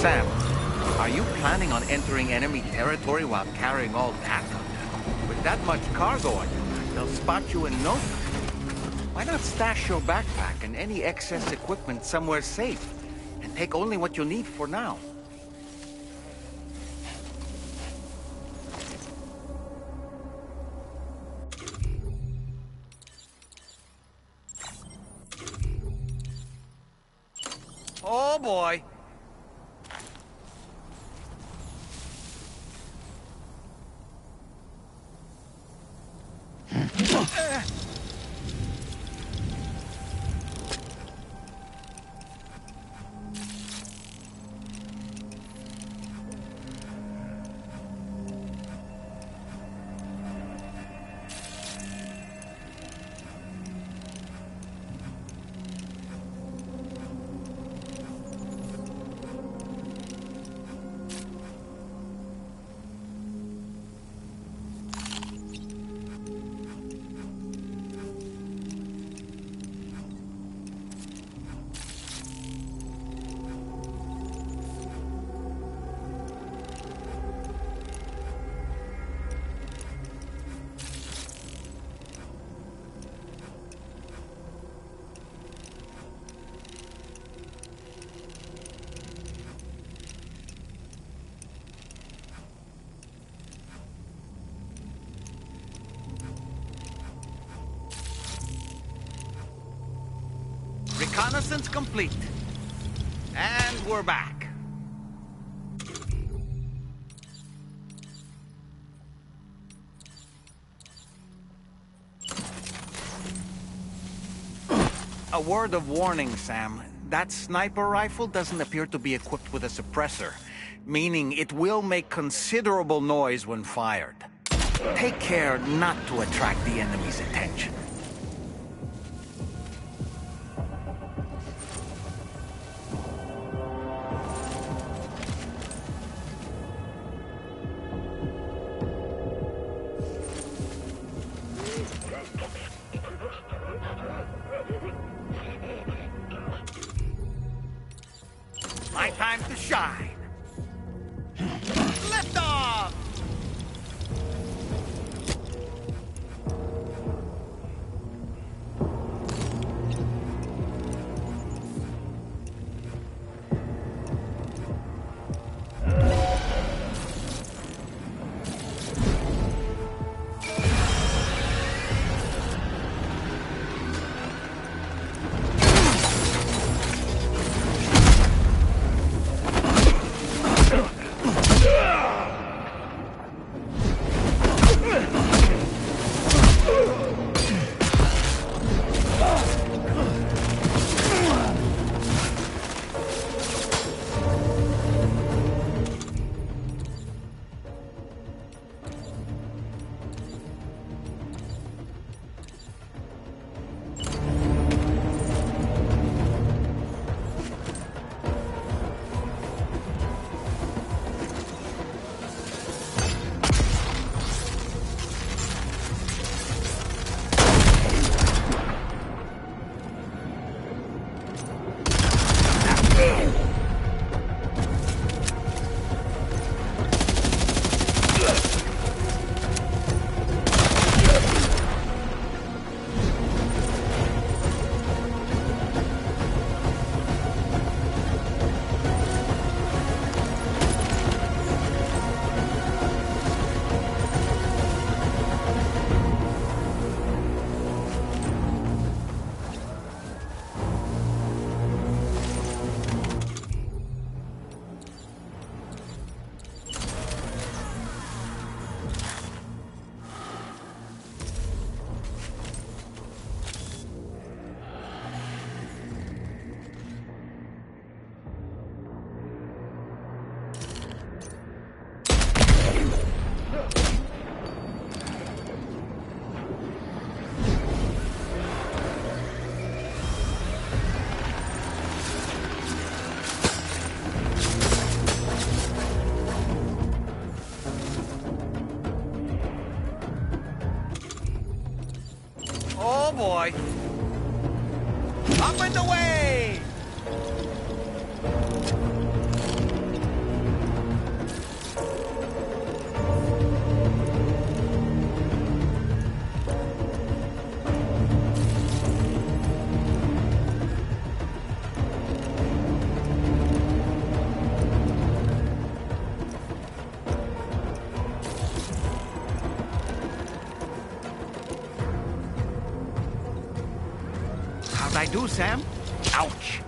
Sam, are you planning on entering enemy territory while carrying all that on you? With that much cargo on your back, they'll spot you in no time. Why not stash your backpack and any excess equipment somewhere safe, and take only what you need for now? Oh boy! Reconnaissance complete. And we're back. A word of warning, Sam. That sniper rifle doesn't appear to be equipped with a suppressor, meaning it will make considerable noise when fired. Take care not to attract the enemy's attention. My time to shine. Lift off! boy. Up and away! How'd I do, Sam? Ouch!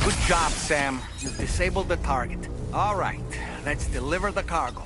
Good job, Sam. You've disabled the target. All right, let's deliver the cargo.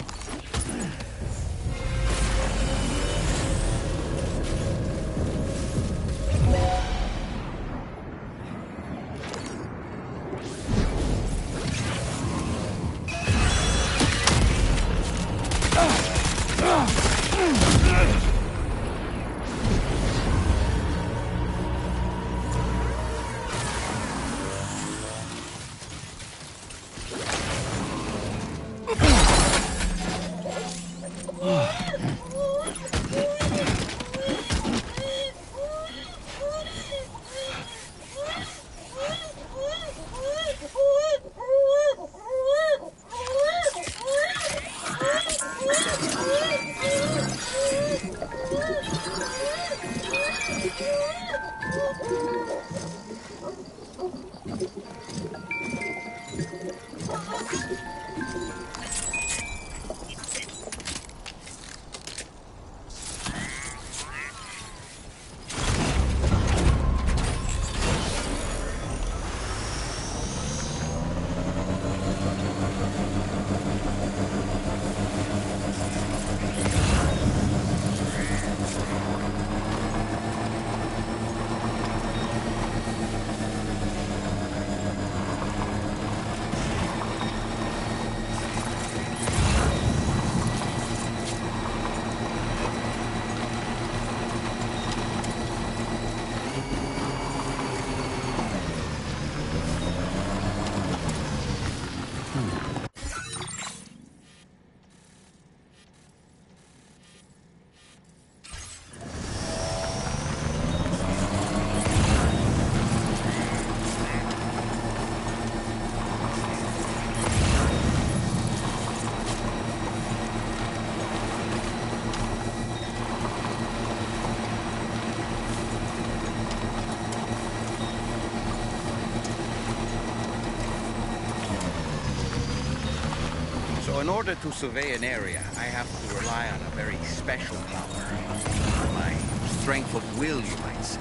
in order to survey an area, I have to rely on a very special power. My strength of will, you might say.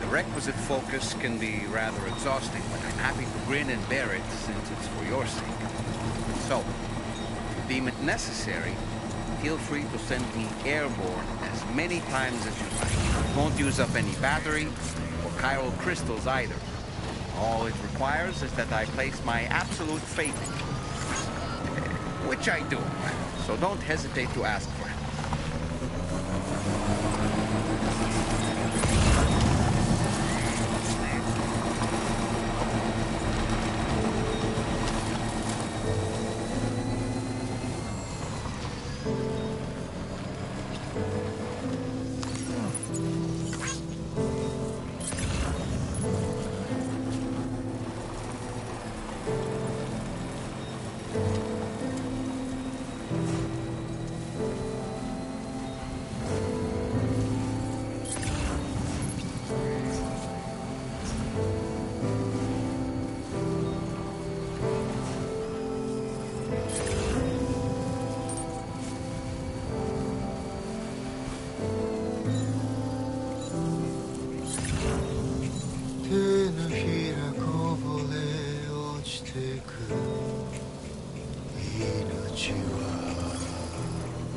The requisite focus can be rather exhausting, but I'm happy to grin and bear it since it's for your sake. So, if you deem it necessary, feel free to send me airborne as many times as you like. Won't use up any battery or chiral crystals either. All it requires is that I place my absolute faith in you. Which I do, so don't hesitate to ask for help.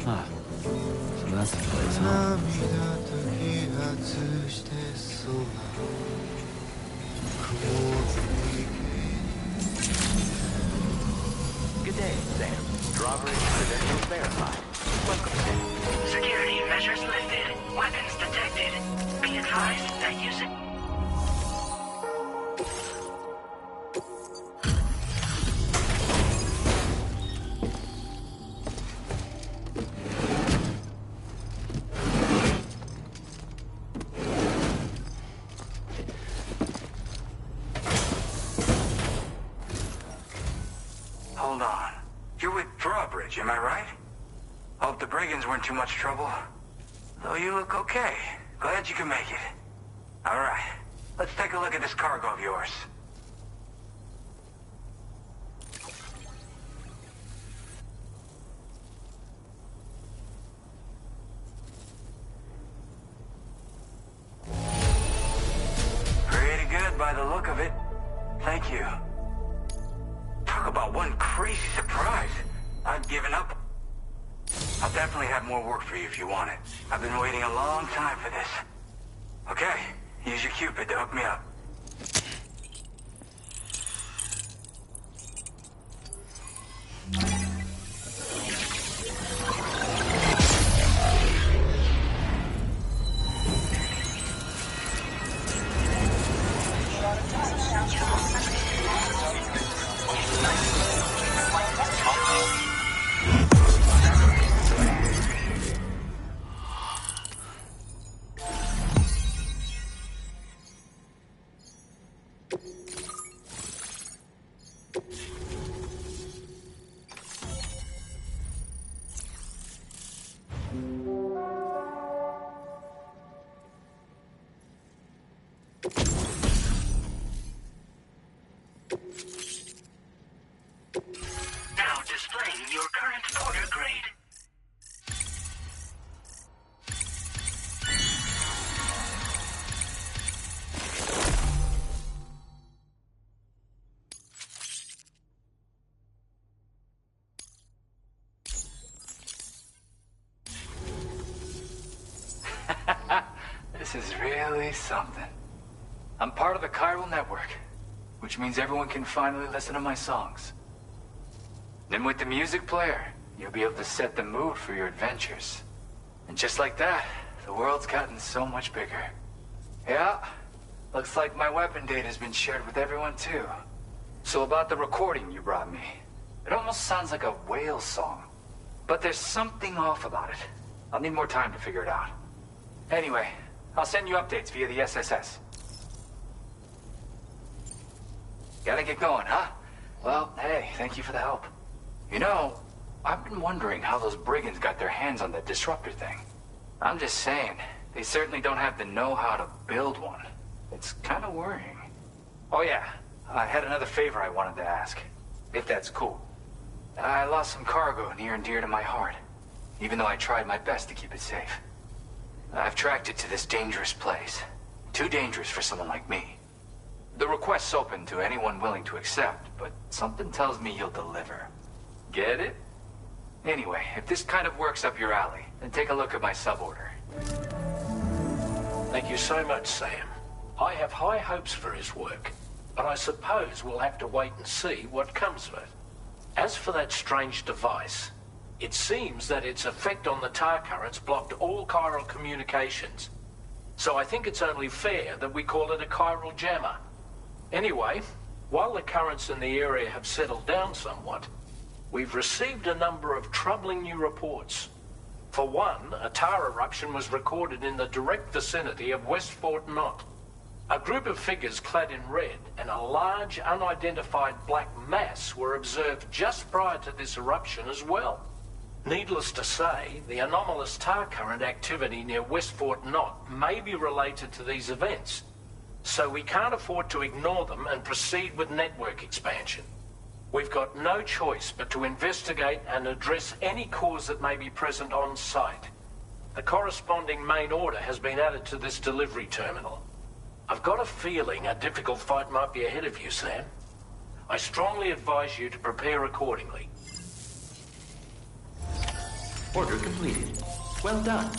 Ah, so that's the place, huh? Good day, Sam. Drawbridge credentials verified. Welcome. Security measures lifted. Weapons detected. Be advised that using... Hold on. You're with Drawbridge, am I right? Hope the brigands weren't too much trouble. Though you look okay. Glad you can make it. Alright, let's take a look at this cargo of yours. Pretty good by the look of it. Thank you. Talk about one crazy surprise. I've given up. I'll definitely have more work for you if you want it. I've been waiting a long time for this. Okay, use your Cupid to hook me up. Now displaying your current order grade. This is really something. I'm part of the chiral network, which means everyone can finally listen to my songs. Then with the music player, you'll be able to set the mood for your adventures. And just like that, the world's gotten so much bigger. Yeah, looks like my weapon data has been shared with everyone too. So about the recording you brought me, it almost sounds like a whale song. But there's something off about it. I'll need more time to figure it out. Anyway, I'll send you updates via the SSS. Gotta get going, huh? Well, hey, thank you for the help. You know, I've been wondering how those brigands got their hands on that disruptor thing. I'm just saying, they certainly don't have the know-how to build one. It's kind of worrying. Oh yeah, I had another favor I wanted to ask, if that's cool. lost some cargo near and dear to my heart, even though I tried my best to keep it safe. I've tracked it to this dangerous place. Too dangerous for someone like me. The request's open to anyone willing to accept, but something tells me you'll deliver. Get it? Anyway, if this kind of works up your alley, then take a look at my suborder. Thank you so much, Sam. I have high hopes for his work, but I suppose we'll have to wait and see what comes of it. As for that strange device, it seems that its effect on the tar currents blocked all chiral communications. So I think it's only fair that we call it a chiral jammer. Anyway, while the currents in the area have settled down somewhat, we've received a number of troubling new reports. For one, a tar eruption was recorded in the direct vicinity of West Fort Knot. A group of figures clad in red and a large unidentified black mass were observed just prior to this eruption as well. Needless to say, the anomalous tar current activity near West Fort Knot may be related to these events, so we can't afford to ignore them and proceed with network expansion. We've got no choice but to investigate and address any cause that may be present on site. The corresponding main order has been added to this delivery terminal. I've got a feeling a difficult fight might be ahead of you, Sam. I strongly advise you to prepare accordingly. Order completed. Well done.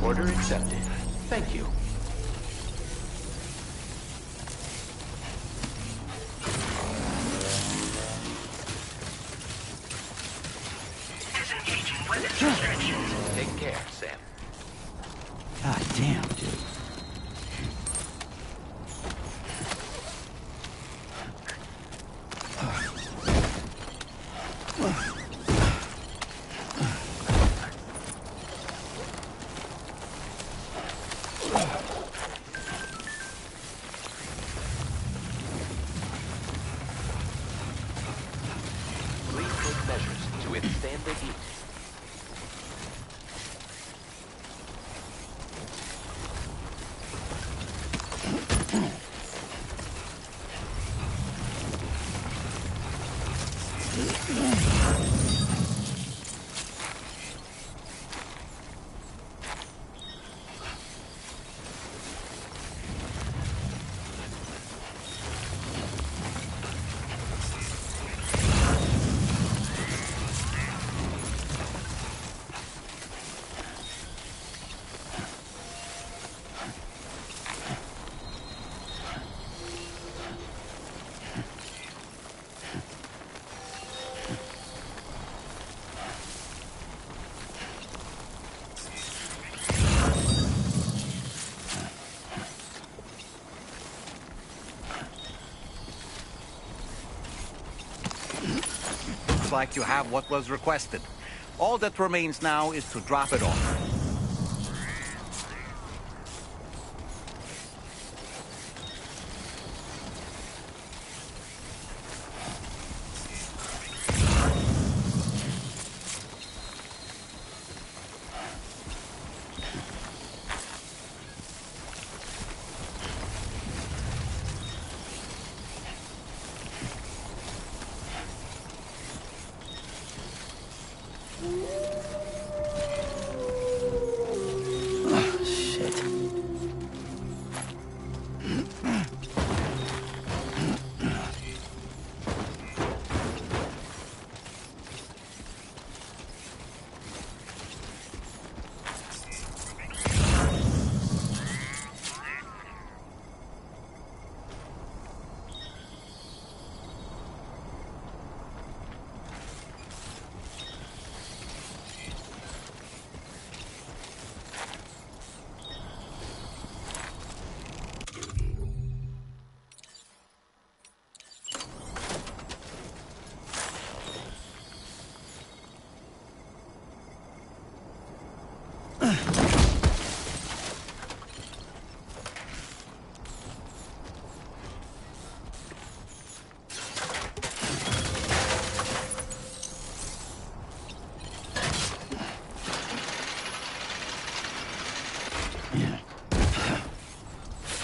Order accepted. Thank you. Disengaging weapons restrictions. Take care, Sam. God damn, dude. Please take measures to withstand the heat. Looks like you have what was requested. All that remains now is to drop it off.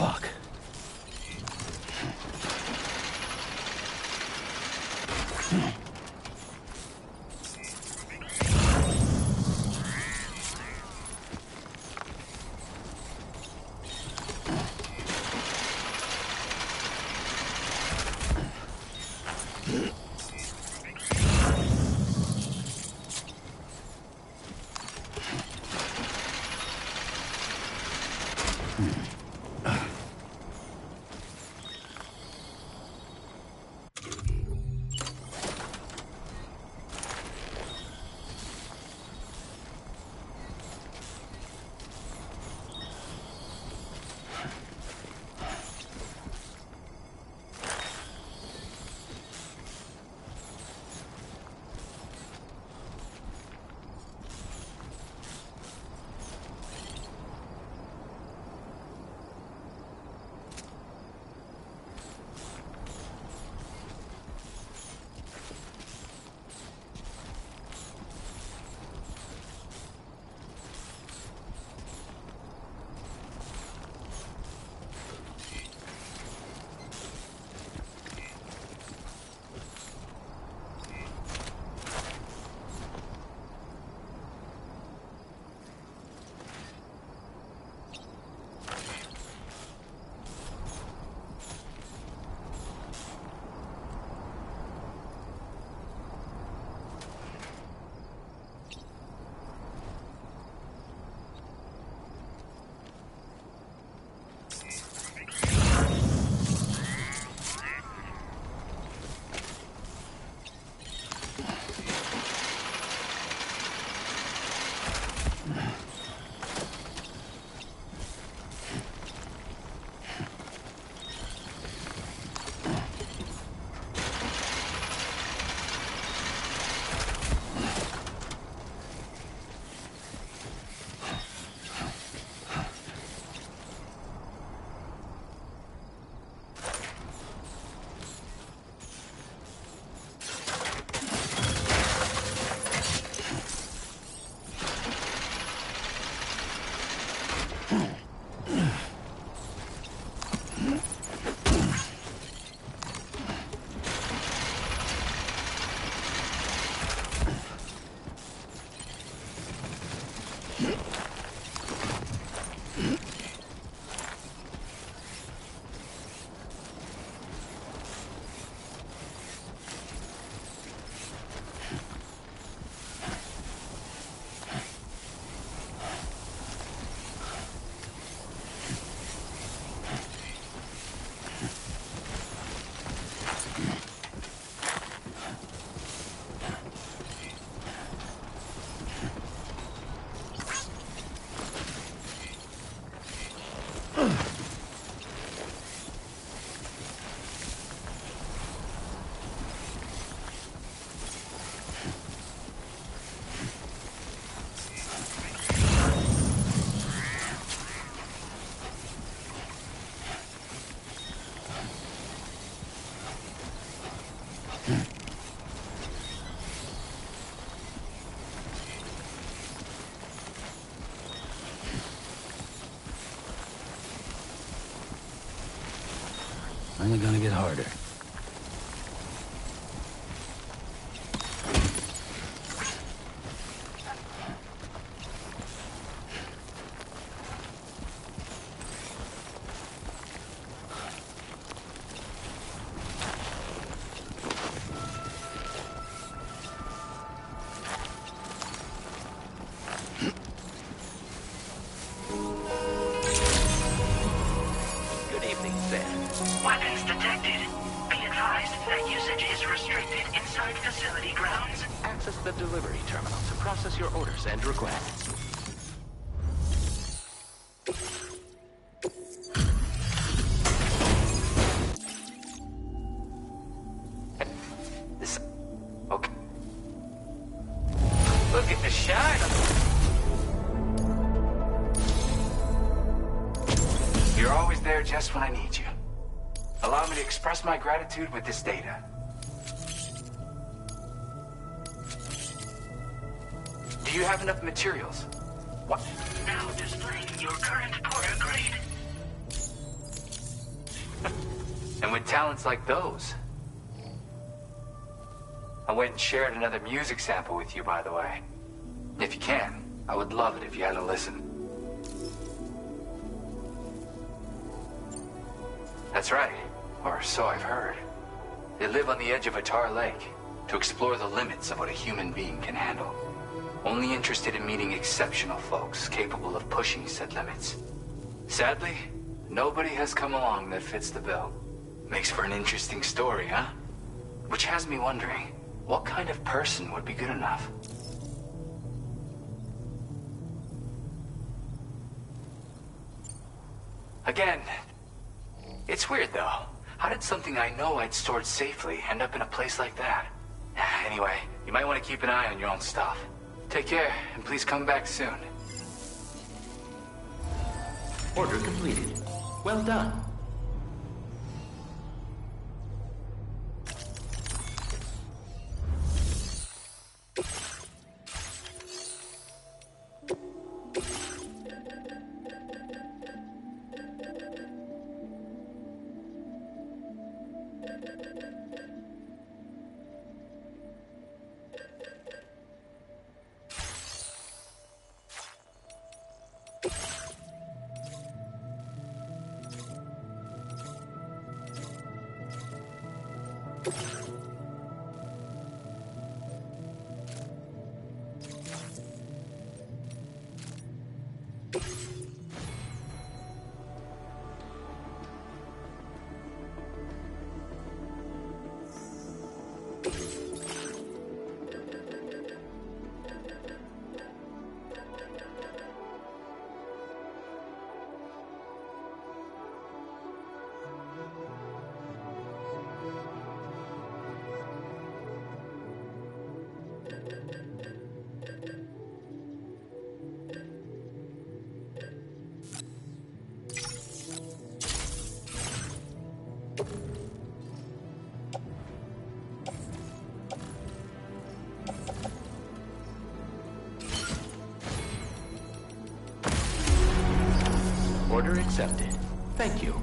Fuck. Only gonna get harder. Good evening, Sam. Weapons detected. Be advised that usage is restricted inside facility grounds. Access the delivery terminal to process your orders and requests. This... Okay. Look at the shine. You're always there just when I need you. Allow me to express my gratitude with this data. Do you have enough materials? What? Now displaying your current Porter grade. And with talents like those. I went and shared another music sample with you, by the way. If you can, I would love it if you had a listen. That's right, or so I've heard. They live on the edge of a tar lake to explore the limits of what a human being can handle. Only interested in meeting exceptional folks capable of pushing said limits. Sadly, nobody has come along that fits the bill. Makes for an interesting story, huh? Which has me wondering, what kind of person would be good enough? Again, it's weird though. How did something I know I'd stored safely end up in a place like that? Anyway, you might want to keep an eye on your own stuff. Take care, and please come back soon. Order completed. Well done. Order accepted. Thank you.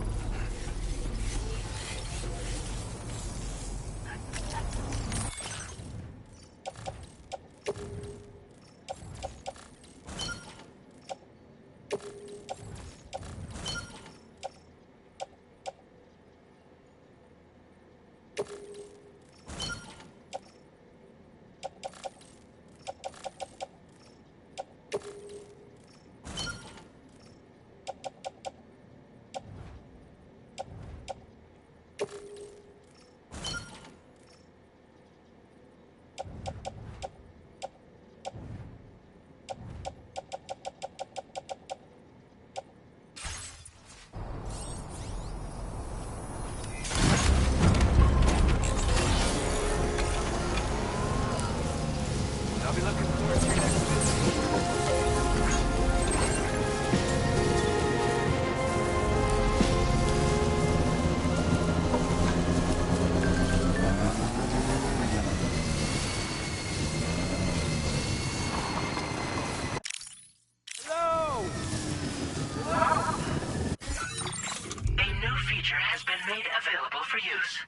available for use.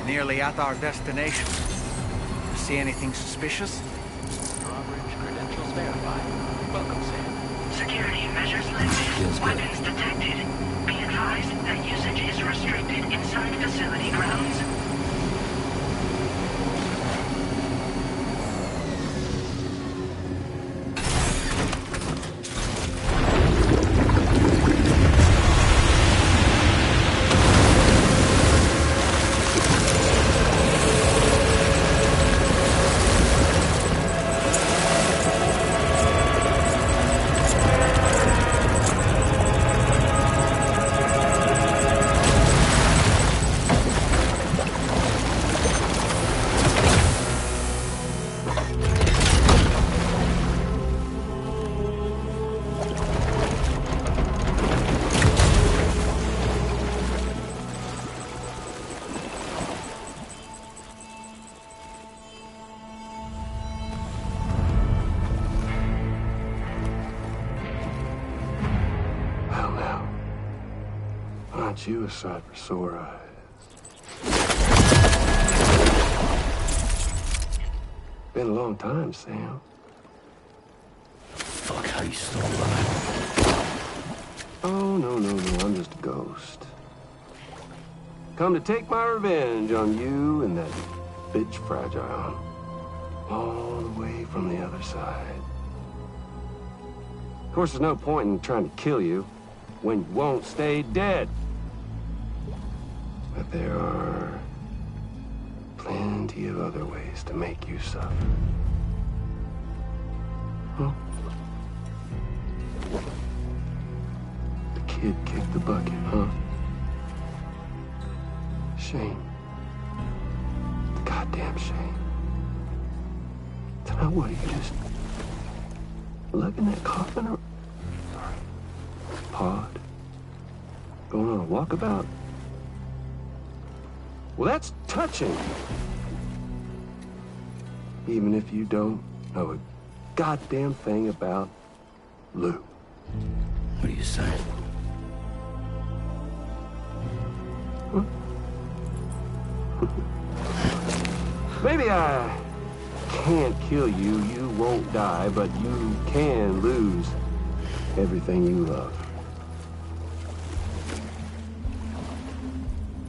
Nearly at our destination. See anything suspicious? Drawbridge credentials verified. Welcome, Sam. Security measures lifted. Weapons detected. Be advised that usage is restricted inside facility grounds. Aren't you a sight for sore eyes? Been a long time, Sam. Fuck, how you still alive? Oh, no, I'm just a ghost. Come to take my revenge on you and that bitch Fragile. All the way from the other side. Of course, there's no point in trying to kill you when you won't stay dead. But there are plenty of other ways to make you suffer. Huh? The kid kicked the bucket, huh? Shame. Goddamn shame. So now what, are you just lugging that coffin or pod? Going on a walkabout? Well, that's touching. Even if you don't know a goddamn thing about Lou. What are you saying? Huh? Maybe I can't kill you, you won't die, but you can lose everything you love.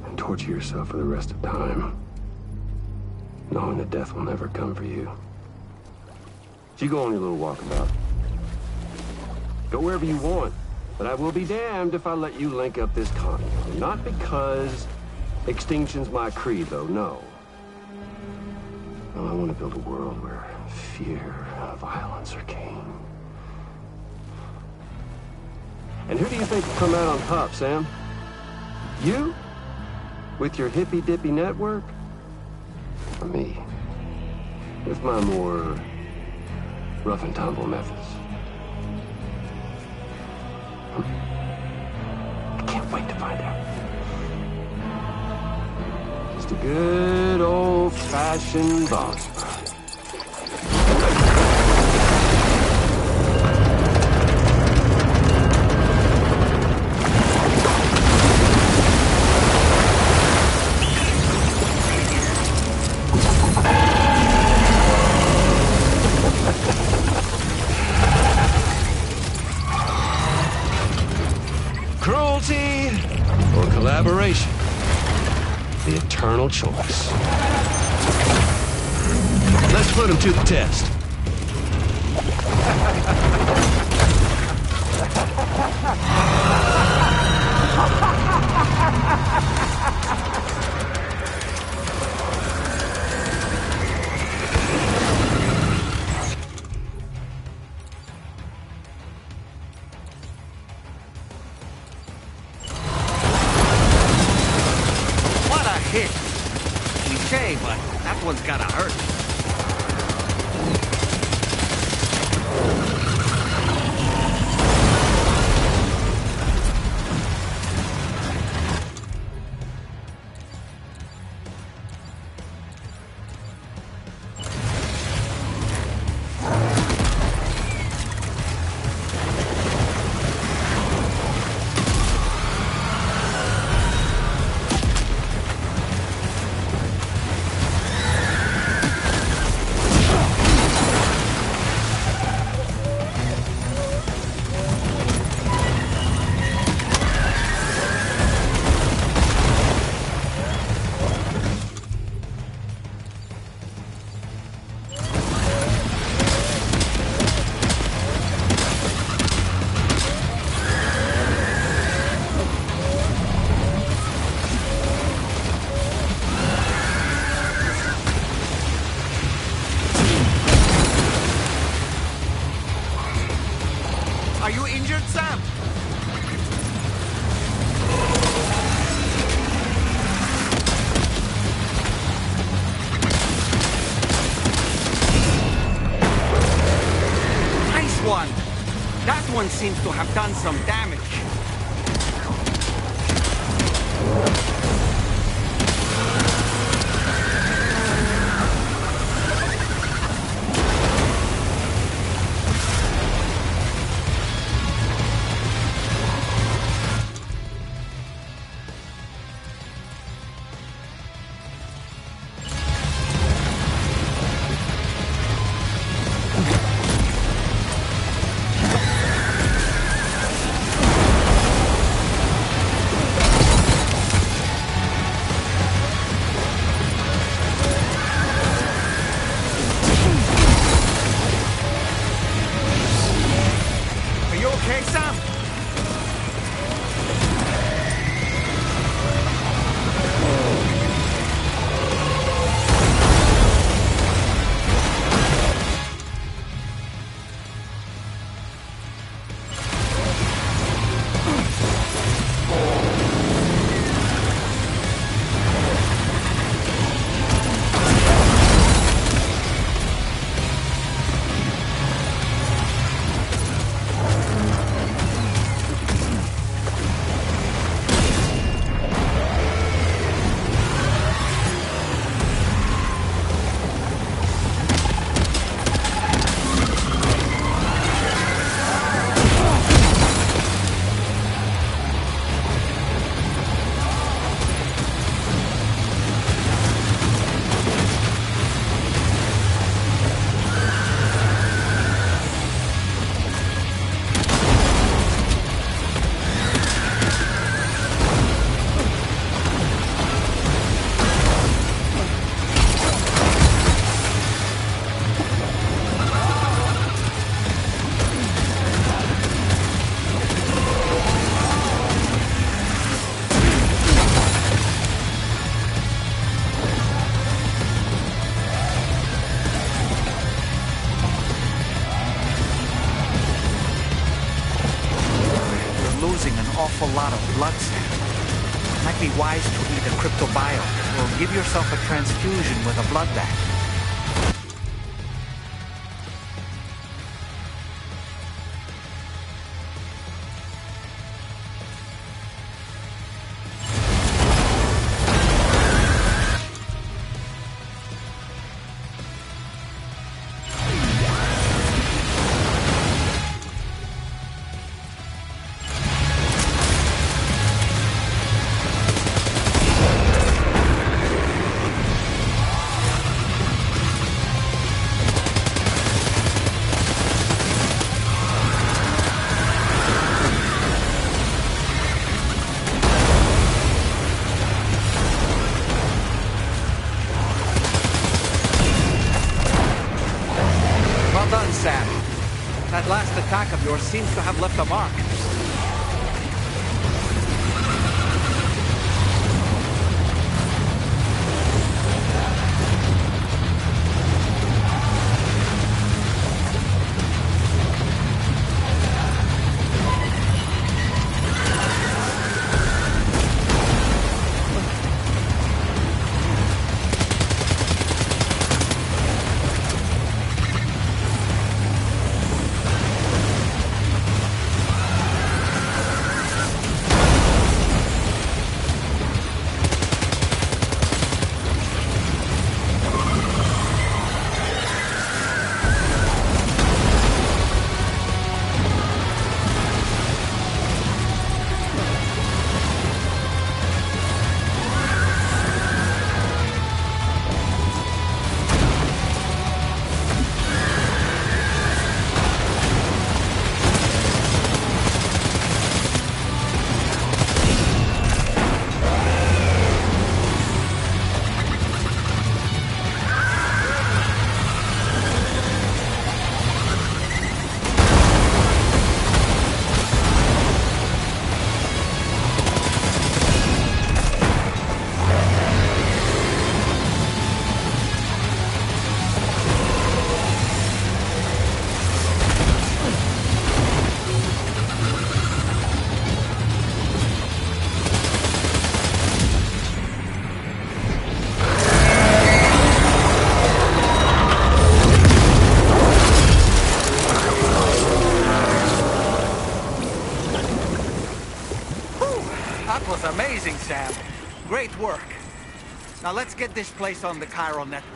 And torture yourself for the rest of time, knowing that death will never come for you. So you go on your little walkabout. Go wherever you want, but I will be damned if I let you link up this continent. Not because extinction's my creed, though, no. No, I want to build a world where fear and violence are king. And who do you think will come out on top, Sam? You? With your hippy-dippy network? Or me? With my more rough and tumble methods? I can't wait to find out. Just a good old-fashioned boss fight. Cruelty or collaboration? The eternal choice. Let's put him to the test. What a hit! Cliche, but that one's gotta hurt. Are you injured, Sam? Nice one! That one seems to have done some damage. losing an awful lot of blood cells. It might be wise to eat a cryptobiome or give yourself a transfusion with a blood bank. Sam. That last attack of yours seems to have left a mark. That was amazing, Sam. Great work. Now let's get this place on the chiral network.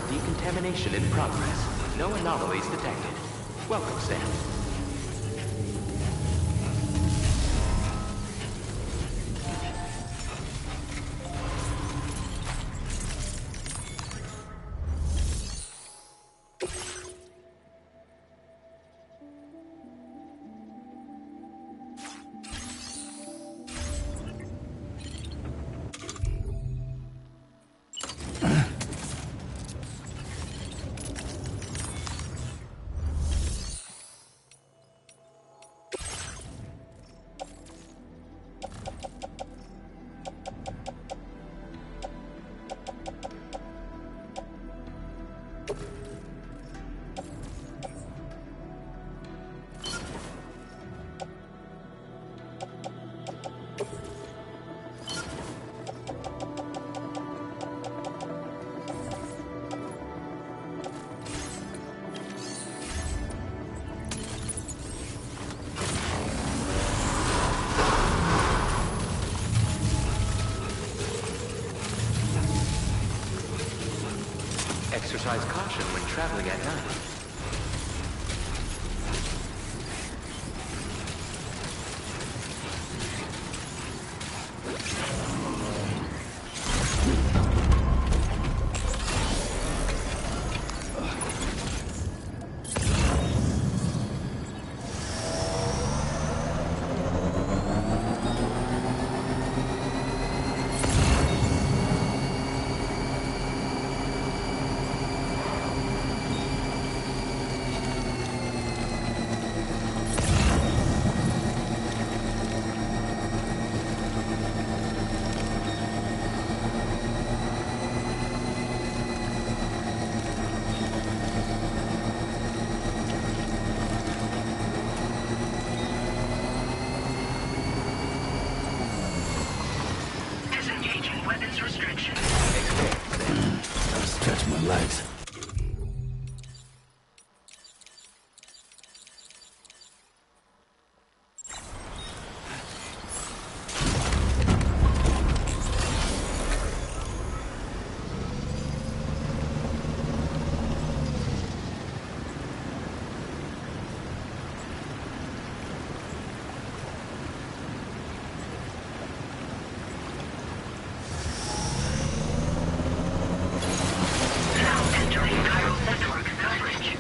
Decontamination in progress. No anomalies detected. Welcome, Sam. exercise caution when traveling at night. Disengaging weapons restriction. Gotta stretch my legs. Now entering chiral network coverage.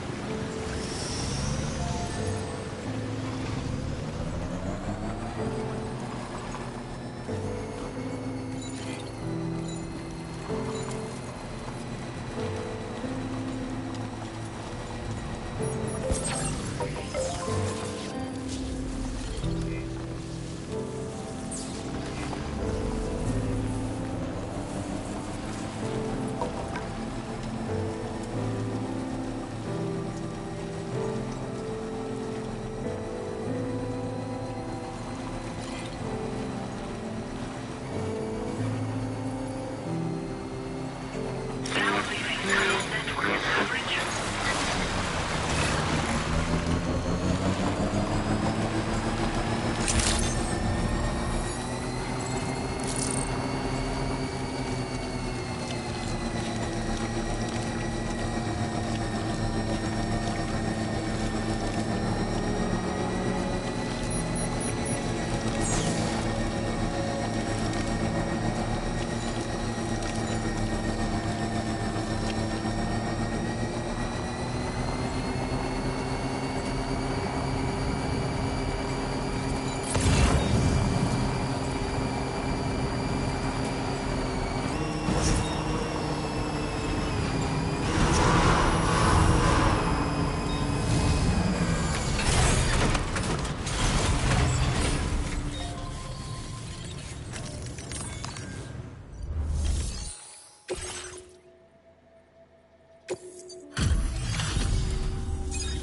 Now leaving chiral network coverage.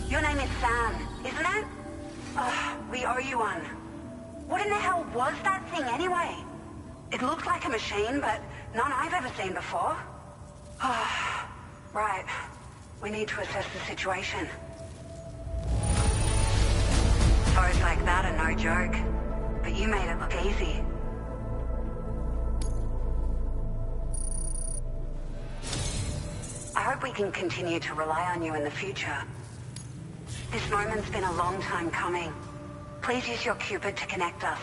Your name is Sam, isn't it? We owe you one. What in the hell was that thing anyway? It looked like a machine, but none I've ever seen before. Right. We need to assess the situation. Foes like that are no joke, but you made it look easy. I hope we can continue to rely on you in the future. This moment's been a long time coming. Please use your Cupid to connect us.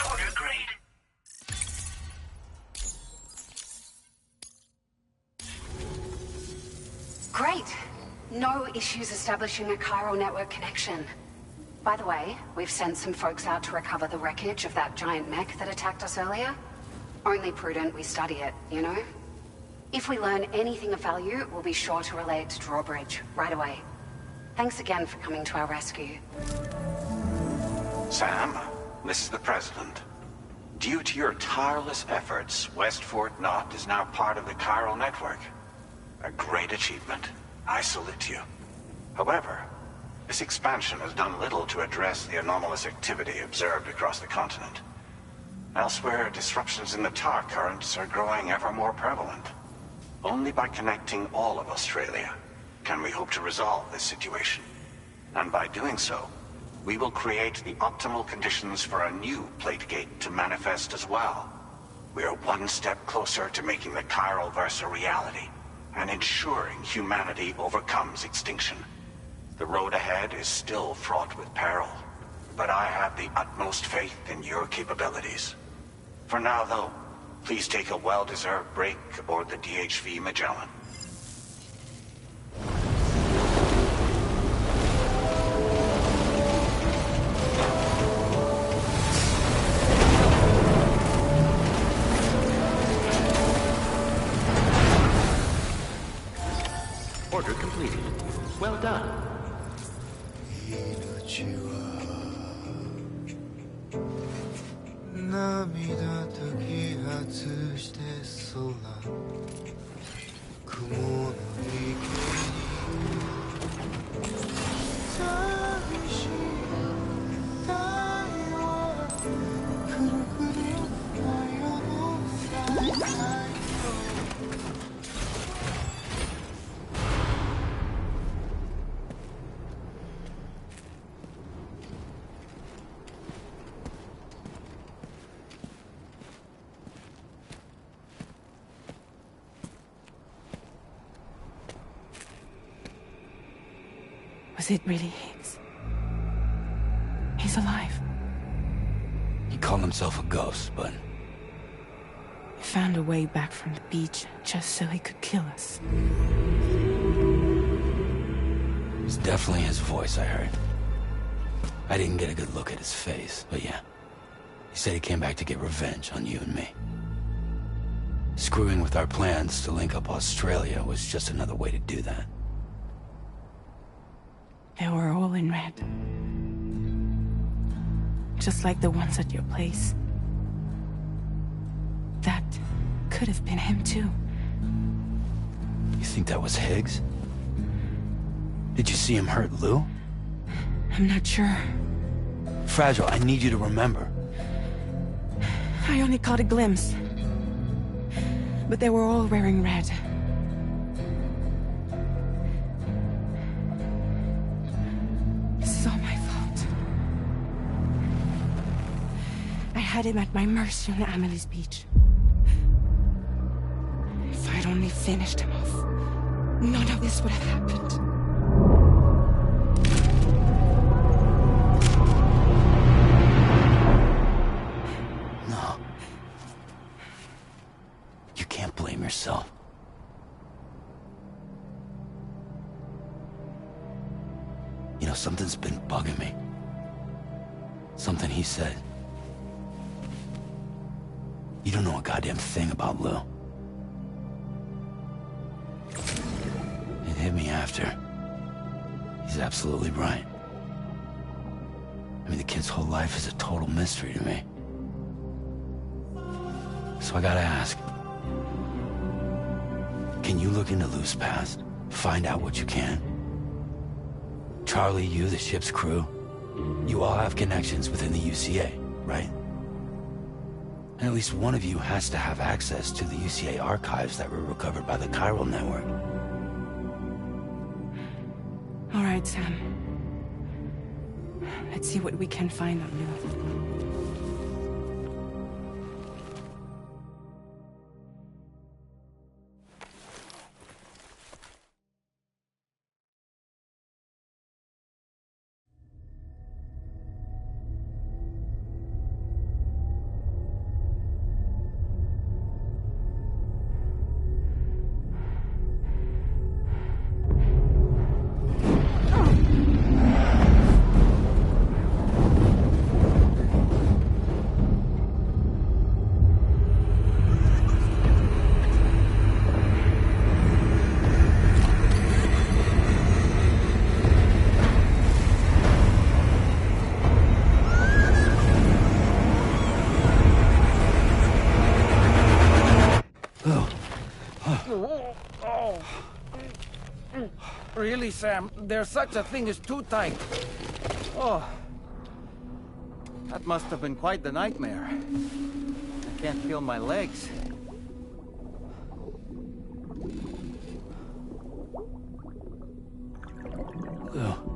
Order agreed. Great. No issues establishing a chiral network connection. By the way, we've sent some folks out to recover the wreckage of that giant mech that attacked us earlier. Only prudent we study it, you know? If we learn anything of value, we'll be sure to relay it to Drawbridge right away. Thanks again for coming to our rescue. Sam, this is the President. Due to your tireless efforts, West Fort Knot is now part of the chiral network. A great achievement. I salute you. However, this expansion has done little to address the anomalous activity observed across the continent. Elsewhere, disruptions in the tar currents are growing ever more prevalent. Only by connecting all of Australia can we hope to resolve this situation. And by doing so, we will create the optimal conditions for a new Plategate to manifest as well. We are one step closer to making the chiral verse a reality, and ensuring humanity overcomes extinction. The road ahead is still fraught with peril, but I have the utmost faith in your capabilities. For now, though, please take a well-deserved break aboard the DHV Magellan. Order completed. Well done. Was it really Higgs? He's alive. He called himself a ghost, but He found a way back from the beach just so he could kill us. it's definitely his voice I heard. I didn't get a good look at his face, but yeah. He said he came back to get revenge on you and me. Screwing with our plans to link up Australia was just another way to do that. They were all in red. Just like the ones at your place. That could have been him too. You think that was Higgs? Did you see him hurt Lou? I'm not sure. Fragile, I need you to remember. I only caught a glimpse. But they were all wearing red. This is all my fault. I had him at my mercy on Amelie's beach. If I'd only finished him off, none of this would have happened. No. You can't blame yourself. You know, something's been bugging me. Something he said. You don't know a goddamn thing about Lou. It hit me after. He's absolutely right. I mean, the kid's whole life is a total mystery to me. So I gotta ask. Can you look into Lou's past? Find out what you can? Charlie, you, the ship's crew, you all have connections within the UCA, right? And at least one of you has to have access to the UCA archives that were recovered by the chiral network. All right, Sam. Let's see what we can find on Lou. Oh. Really, Sam? There's such a thing as too tight. Oh. That must have been quite the nightmare. I can't feel my legs. Ugh.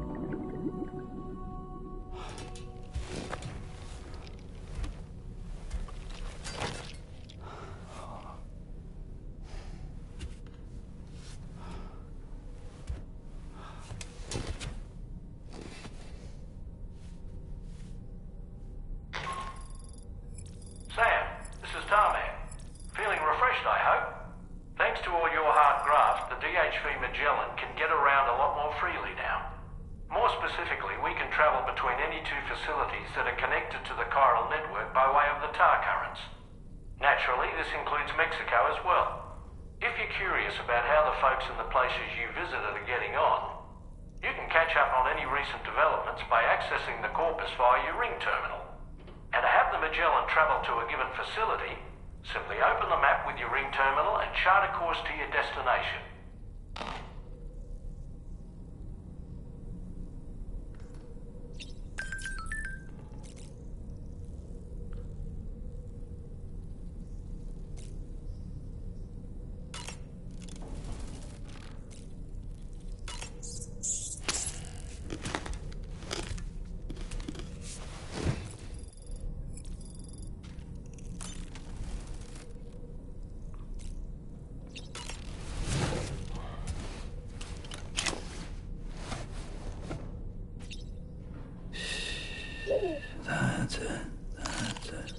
That's it.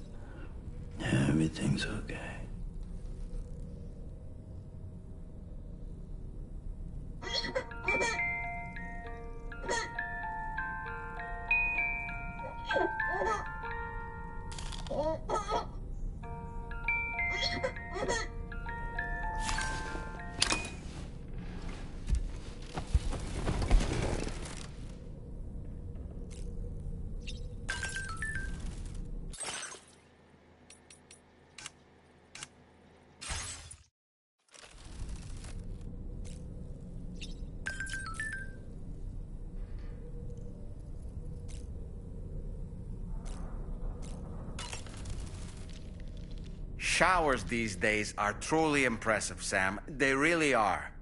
Everything's okay. Showers these days are truly impressive, Sam. They really are.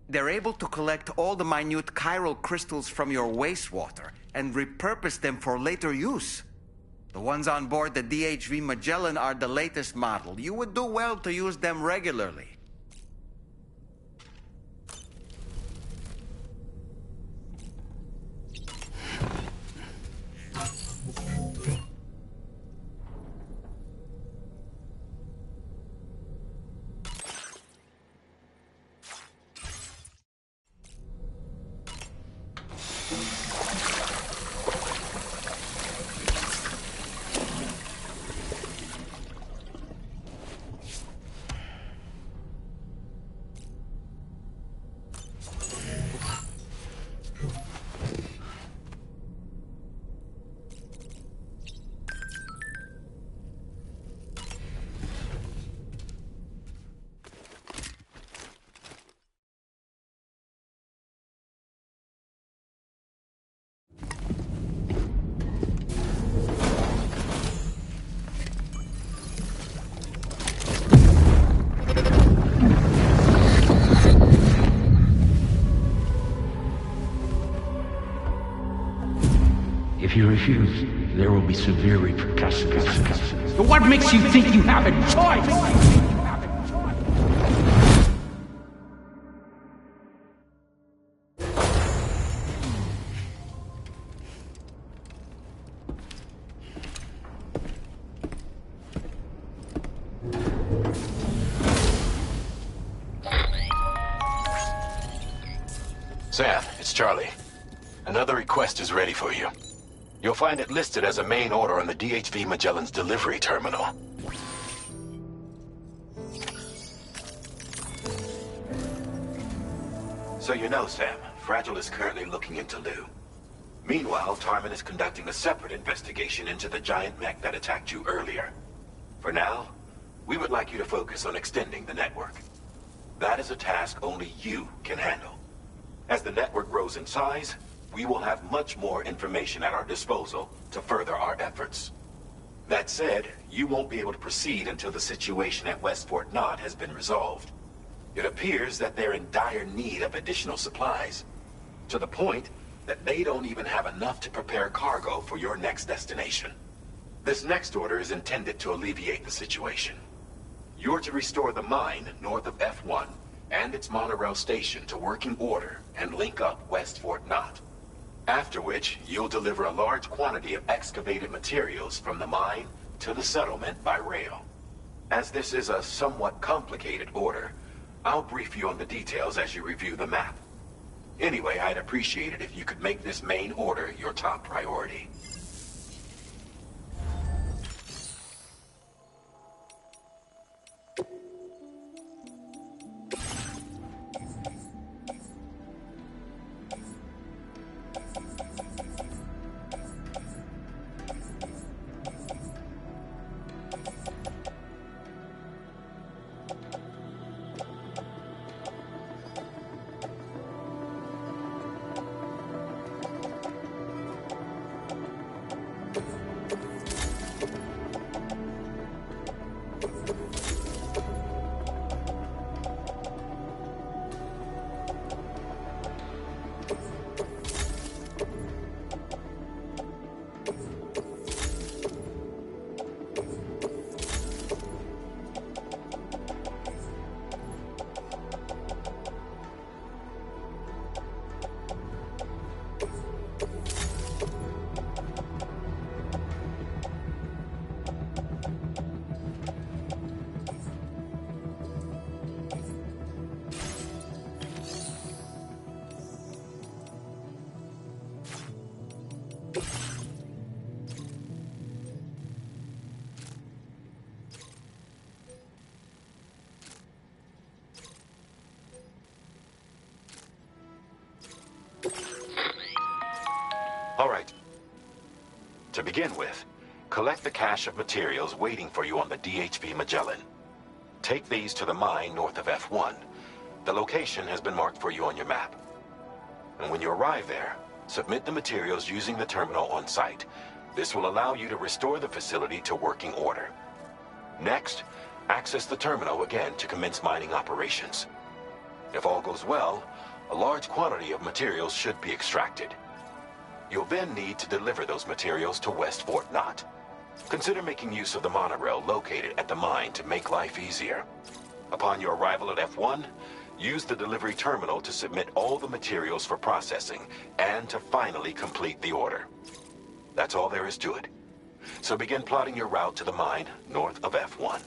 They're able to collect all the minute chiral crystals from your wastewater and repurpose them for later use. The ones on board the DHV Magellan are the latest model. You would do well to use them regularly. If you refuse, there will be severe repercussions. But what makes you think you have a choice? Sam, it's Charlie. Another request is ready for you. You'll find it listed as a main order on the DHV Magellan's delivery terminal. So you know, Sam, Fragile is currently looking into Lou. Meanwhile, Tarman is conducting a separate investigation into the giant mech that attacked you earlier. For now, we would like you to focus on extending the network. That is a task only you can handle. As the network grows in size, we will have much more information at our disposal to further our efforts. That said, you won't be able to proceed until the situation at West Fort Knott has been resolved. It appears that they're in dire need of additional supplies, to the point that they don't even have enough to prepare cargo for your next destination. This next order is intended to alleviate the situation. You're to restore the mine north of F1 and its monorail station to working order and link up West Fort Knott. After which, you'll deliver a large quantity of excavated materials from the mine to the settlement by rail. As this is a somewhat complicated order, I'll brief you on the details as you review the map. Anyway, I'd appreciate it if you could make this main order your top priority. All right. To begin with, collect the cache of materials waiting for you on the DHV Magellan. Take these to the mine north of F1. The location has been marked for you on your map. And when you arrive there, submit the materials using the terminal on site. This will allow you to restore the facility to working order. Next, access the terminal again to commence mining operations. If all goes well, a large quantity of materials should be extracted. You'll then need to deliver those materials to West Fort Knott. Consider making use of the monorail located at the mine to make life easier. Upon your arrival at F1, use the delivery terminal to submit all the materials for processing and to finally complete the order. That's all there is to it. So begin plotting your route to the mine north of F1.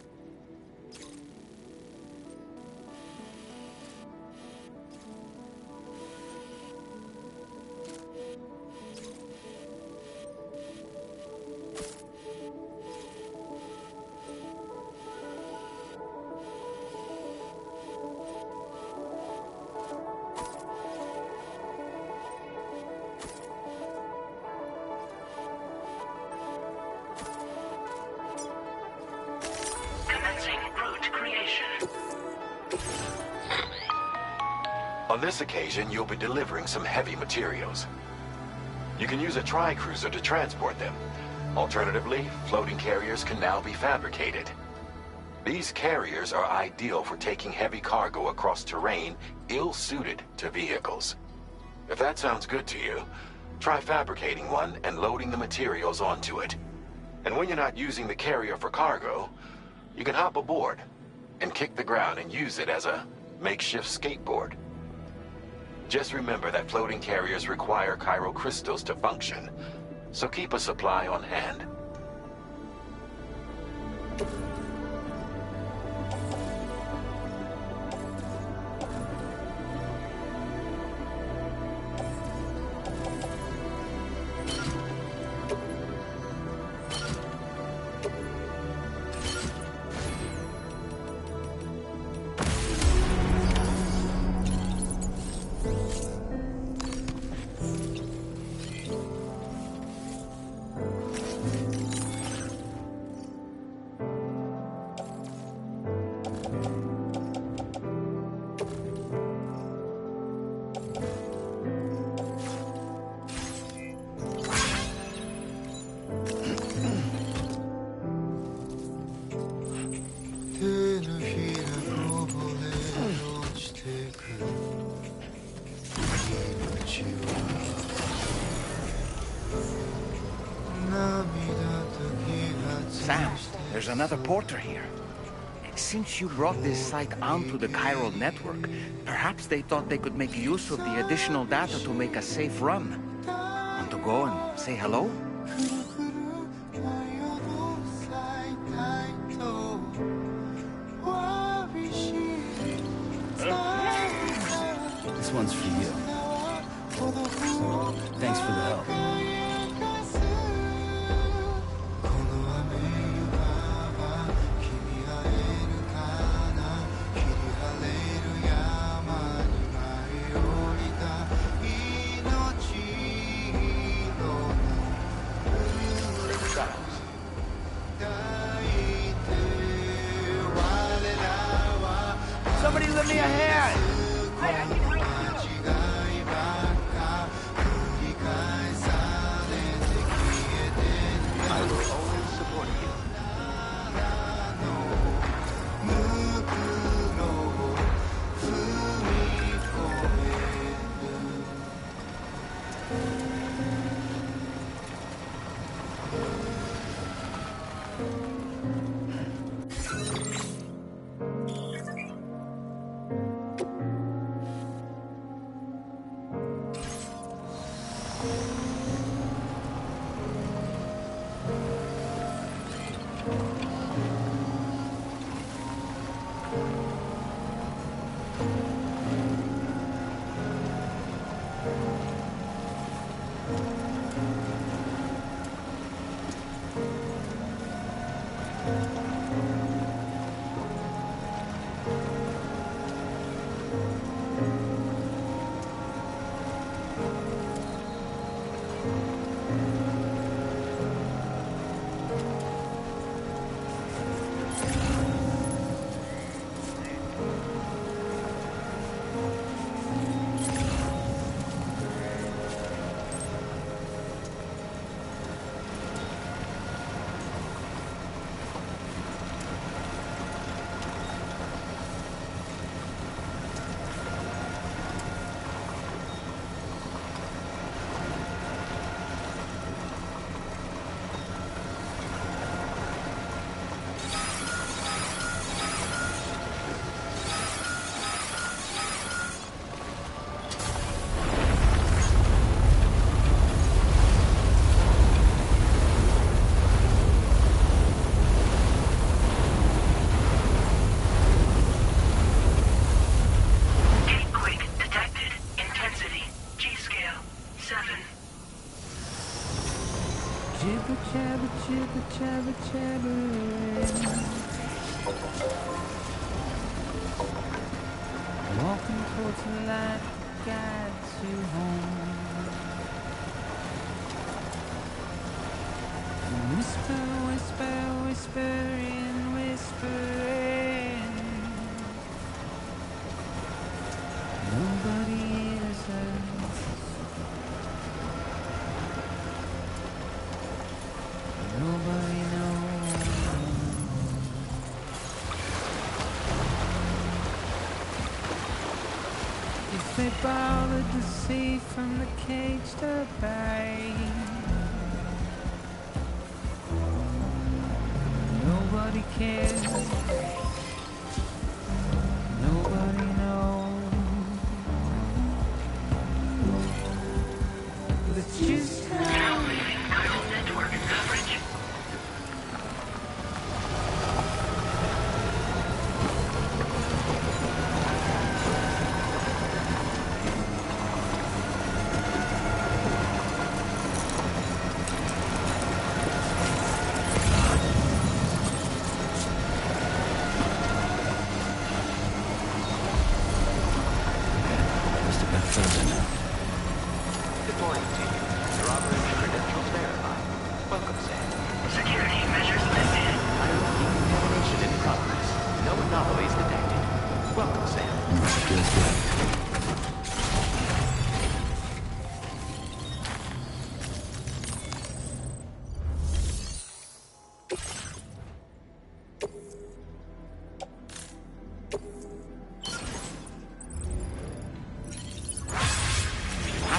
On this occasion, you'll be delivering some heavy materials. You can use a tri-cruiser to transport them. Alternatively, floating carriers can now be fabricated. These carriers are ideal for taking heavy cargo across terrain ill-suited to vehicles. If that sounds good to you, try fabricating one and loading the materials onto it. And when you're not using the carrier for cargo, you can hop aboard and kick the ground and use it as a makeshift skateboard. Just remember that floating carriers require chiral crystals to function, so keep a supply on hand. Sam, there's another porter here. Since you brought this site onto the chiral network, perhaps they thought they could make use of the additional data to make a safe run. Want to go and say hello? This one's for you. Thanks for the help. Somebody lend me a hand! I will always support you. Walking towards the light guides you home. Whisper, whisper, whispering, whispering. Nobody hears us. Nobody knows. If they bothered to see from the cage to bay, nobody cares. Nobody knows. But it's just Now leaving chiral network coverage. Good morning to you. Your operating credentials verified. Welcome, Sam. Security measures lifted. Decontamination in progress. No anomalies detected. Welcome, Sam.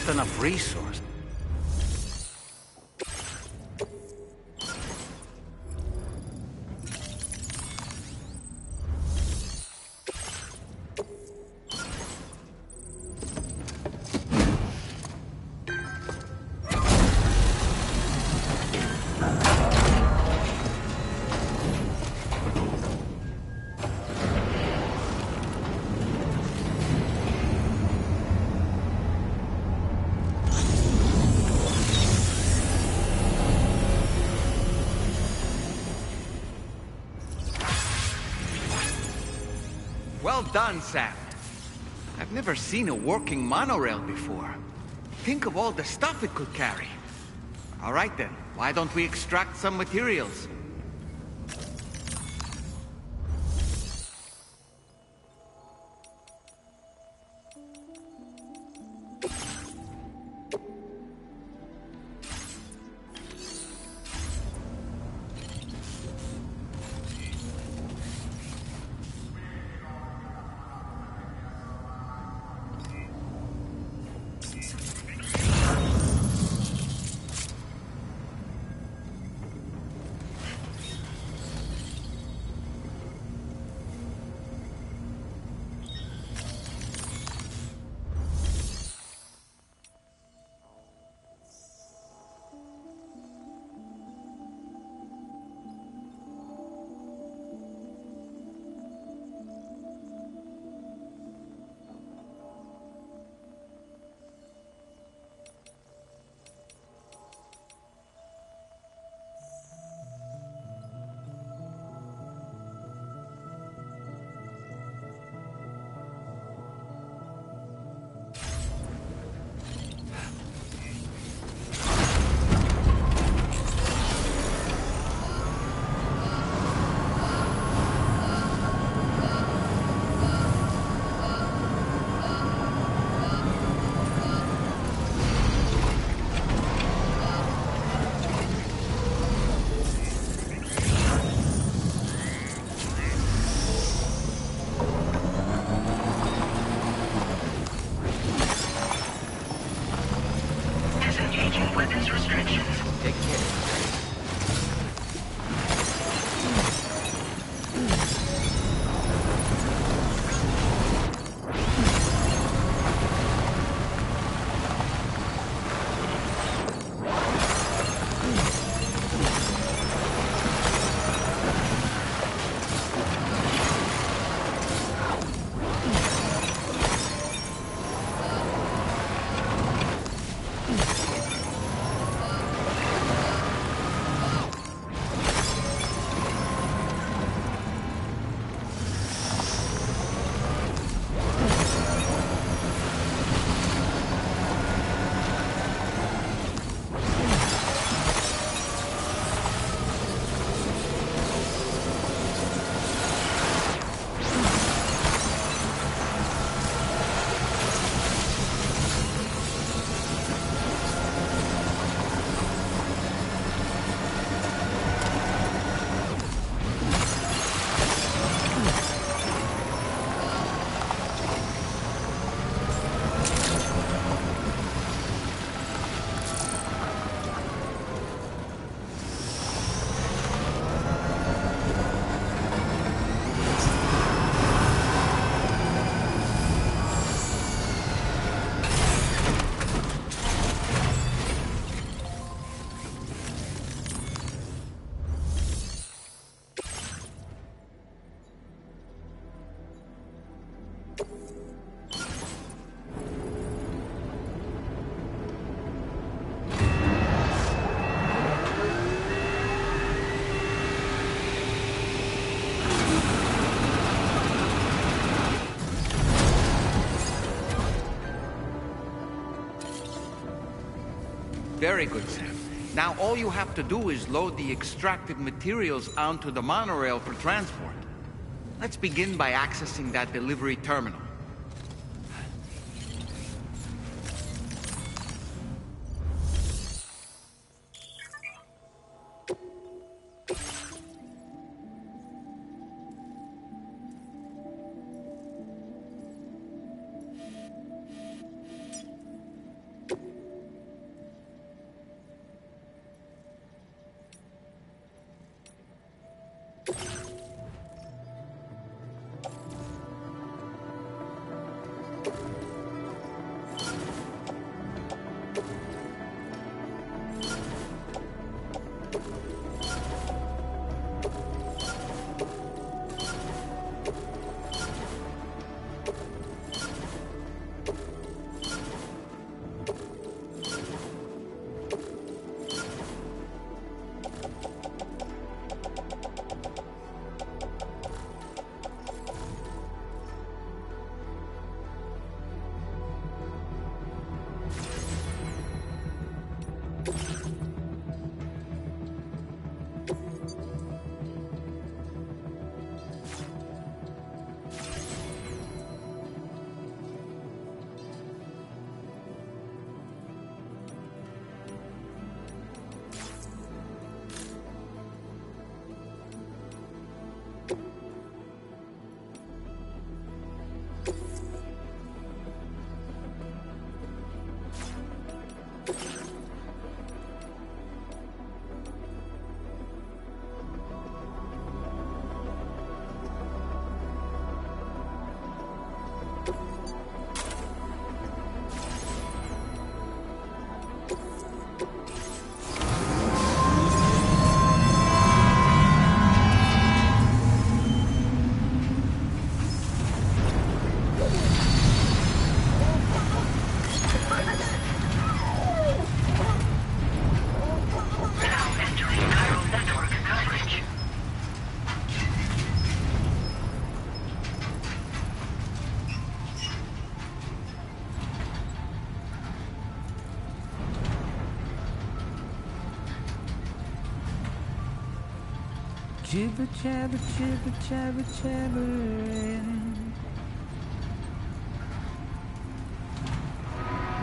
not enough resource. Well done, Sam. I've never seen a working monorail before. Think of all the stuff it could carry. All right then, why don't we extract some materials? Disengaging weapons restrictions. Take care. Very good, Sam. Now all you have to do is load the extracted materials onto the monorail for transport. Let's begin by accessing that delivery terminal. Jibber jabber, jabbering.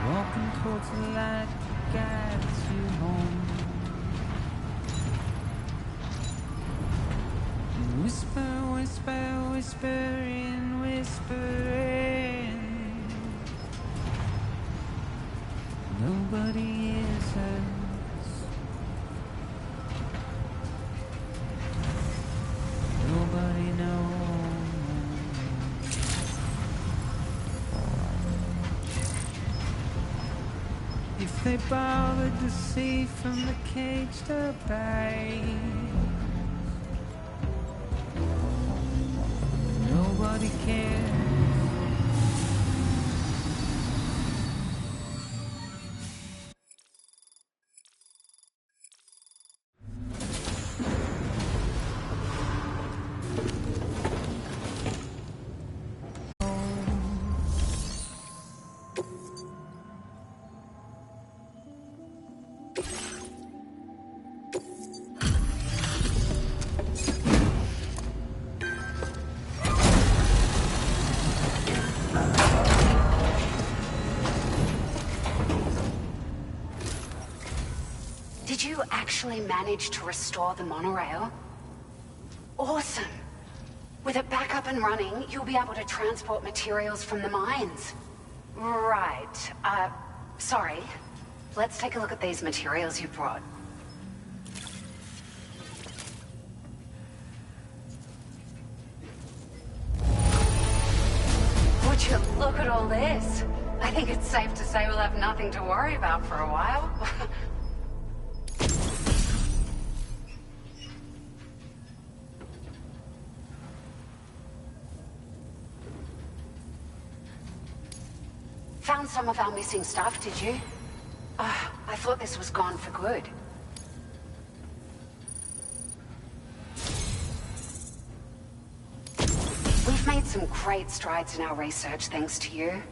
Walking towards the light that guides you home. Whisper, whisper, whispering, whispering. Nobody hears us. Nobody knows. If they bothered to see from the caged up eyes, nobody cares. Did you actually manage to restore the monorail? Awesome! With it back up and running, you'll be able to transport materials from the mines. Right. Sorry. Let's take a look at these materials you brought. Would you look at all this? I think it's safe to say we'll have nothing to worry about for a while. Found some of our missing stuff, did you? I thought this was gone for good. We've made some great strides in our research thanks to you.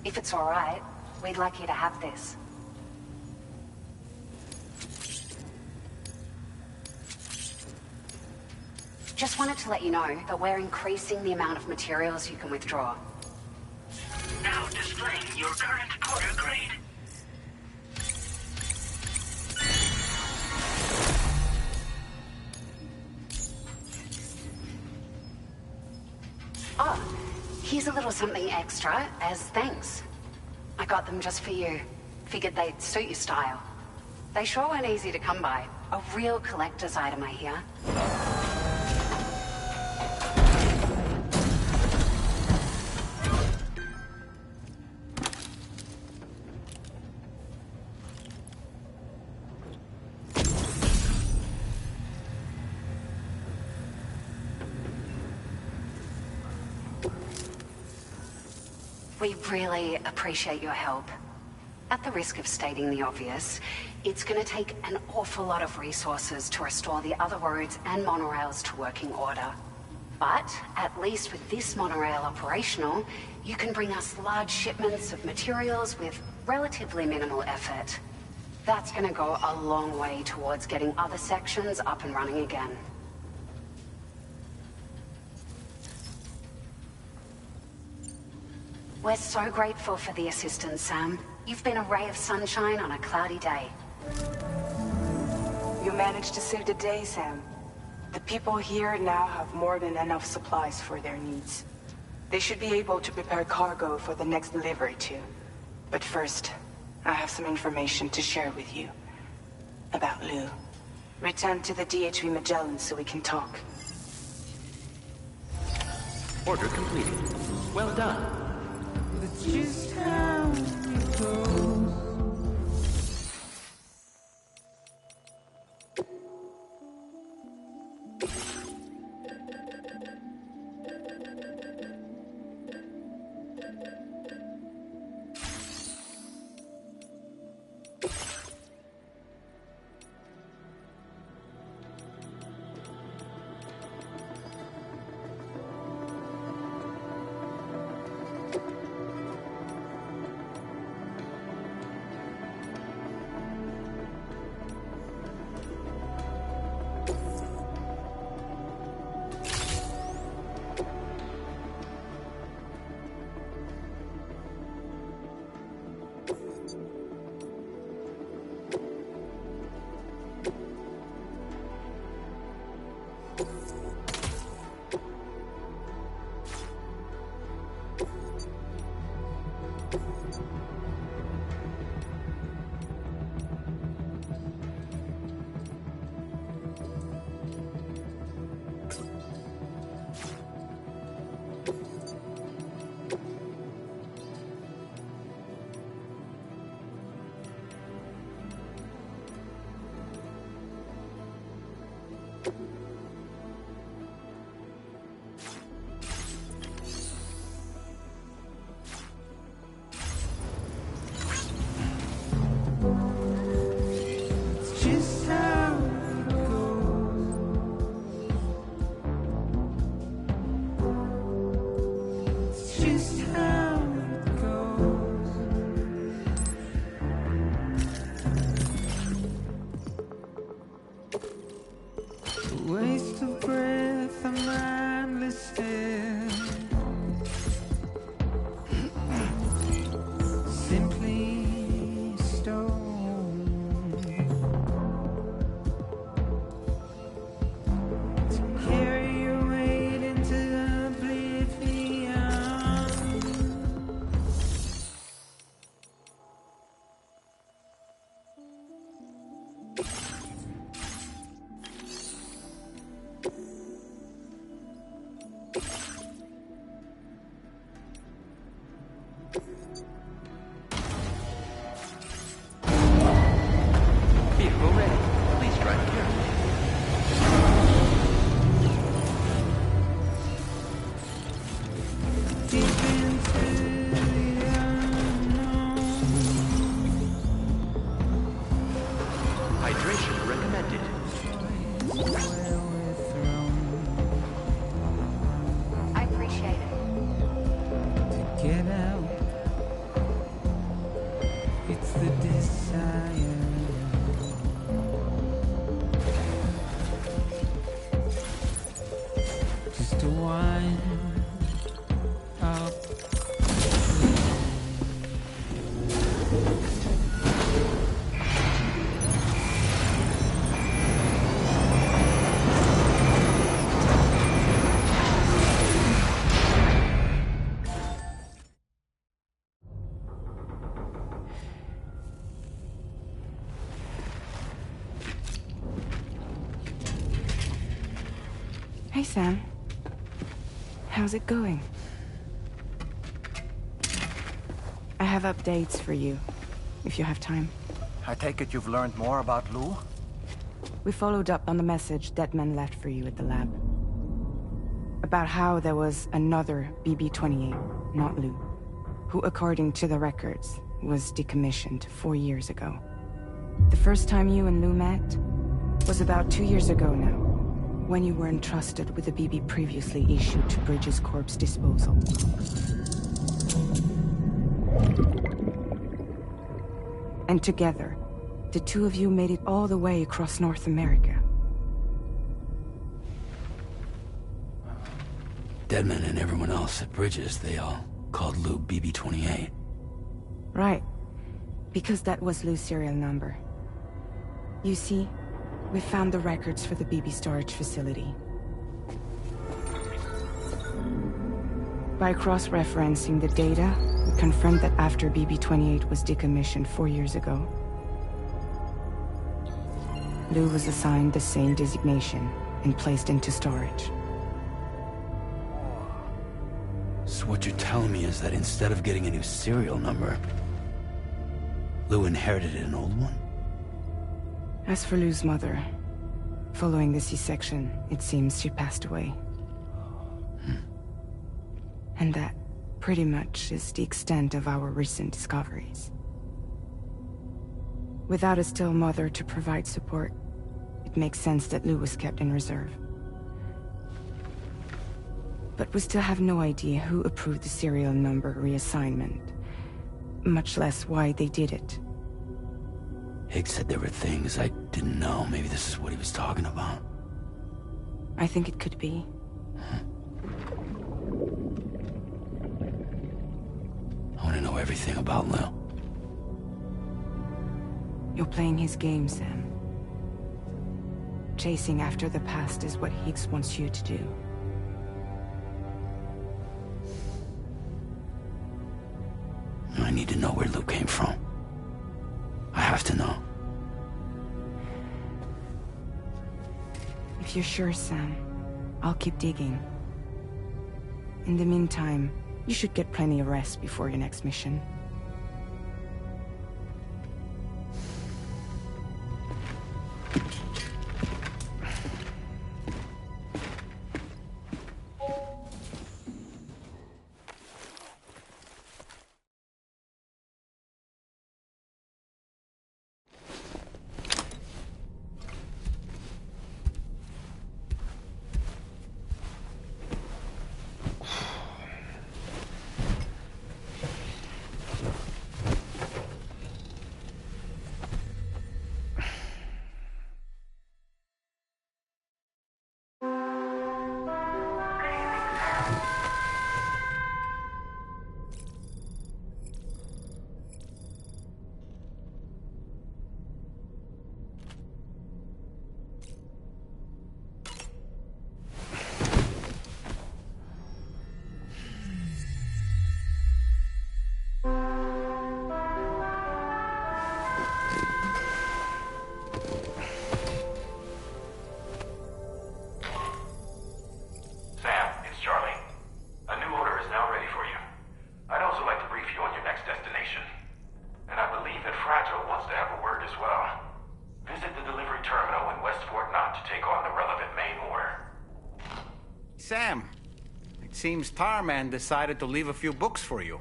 If it's all right, we'd like you to have this. Just wanted to let you know that we're increasing the amount of materials you can withdraw. Now displaying your current quarter grade. Oh, here's a little something extra as thanks. I got them just for you. Figured they'd suit your style. They sure weren't easy to come by. A real collector's item, I hear. We really appreciate your help. At the risk of stating the obvious, it's going to take an awful lot of resources to restore the other roads and monorails to working order. But at least with this monorail operational, you can bring us large shipments of materials with relatively minimal effort. That's going to go a long way towards getting other sections up and running again. We're so grateful for the assistance, Sam. You've been a ray of sunshine on a cloudy day. You managed to save the day, Sam. The people here now have more than enough supplies for their needs. They should be able to prepare cargo for the next delivery too. But first, I have some information to share with you. About Lou. Return to the DHV Magellan so we can talk. Order completed. Well done. That's just how it goes. Waste of breath, I'm mindless still. Simply stone. To carry your weight into oblivion. Vehicle ready. Please drive carefully. Deep into the unknown. Hydration recommended. I appreciate it. Get out. It's the desire. Just to wind up. Hey, Sam. How's it going? I have updates for you, if you have time. I take it you've learned more about Lou? We followed up on the message Deadman left for you at the lab. About how there was another BB-28, not Lou, who, according to the records, was decommissioned 4 years ago. The first time you and Lou met was about 2 years ago now, when you were entrusted with the BB previously issued to Bridges Corp's disposal. And together, the two of you made it all the way across North America. Deadman and everyone else at Bridges, they all called Lou BB-28. Right. Because that was Lou's serial number. You see, we found the records for the BB storage facility. By cross-referencing the data, we confirmed that after BB-28 was decommissioned 4 years ago, Lou was assigned the same designation and placed into storage. So what you're telling me is that instead of getting a new serial number, Lou inherited an old one? As for Lou's mother, following the C-section, it seems she passed away. And that, pretty much, is the extent of our recent discoveries. Without a still mother to provide support, it makes sense that Lou was kept in reserve. But we still have no idea who approved the serial number reassignment, much less why they did it. Higgs said there were things I didn't know. Maybe this is what he was talking about. I think it could be. I want to know everything about Lou. You're playing his game, Sam. Chasing after the past is what Higgs wants you to do. I need need to know where Luke came from. I have to know. If you're sure, Sam, I'll keep digging. In the meantime, you should get plenty of rest before your next mission. Sam, it seems Tarman decided to leave a few books for you.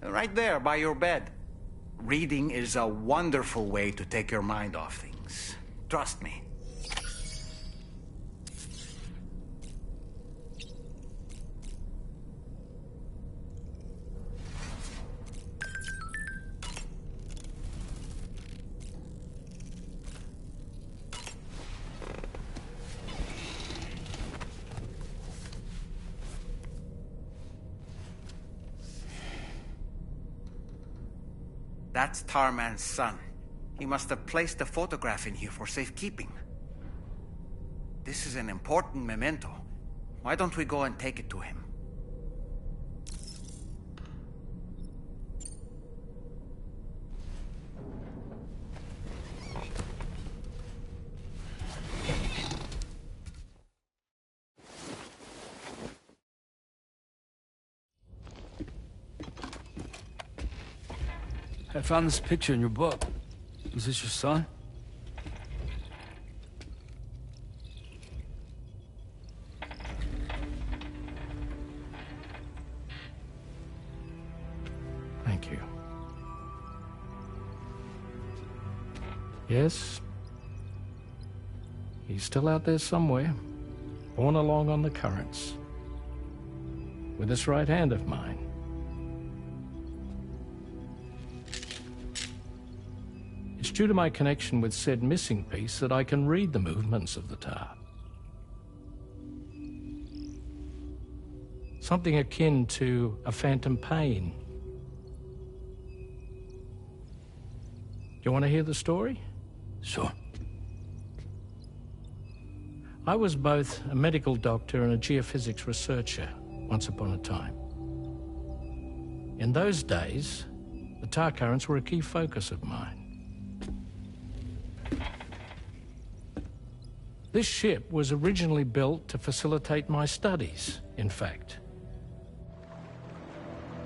Right there, by your bed. Reading is a wonderful way to take your mind off things. Trust me. That's Tarman's son. He must have placed a photograph in here for safekeeping. This is an important memento. Why don't we go and take it to him? I found this picture in your book. Is this your son? Thank you. Yes. He's still out there somewhere, borne along on the currents, with this right hand of mine. It's due to my connection with said missing piece that I can read the movements of the tar. Something akin to a phantom pain. You want to hear the story? Sure. I was both a medical doctor and a geophysics researcher once upon a time. In those days, the tar currents were a key focus of mine. This ship was originally built to facilitate my studies, in fact.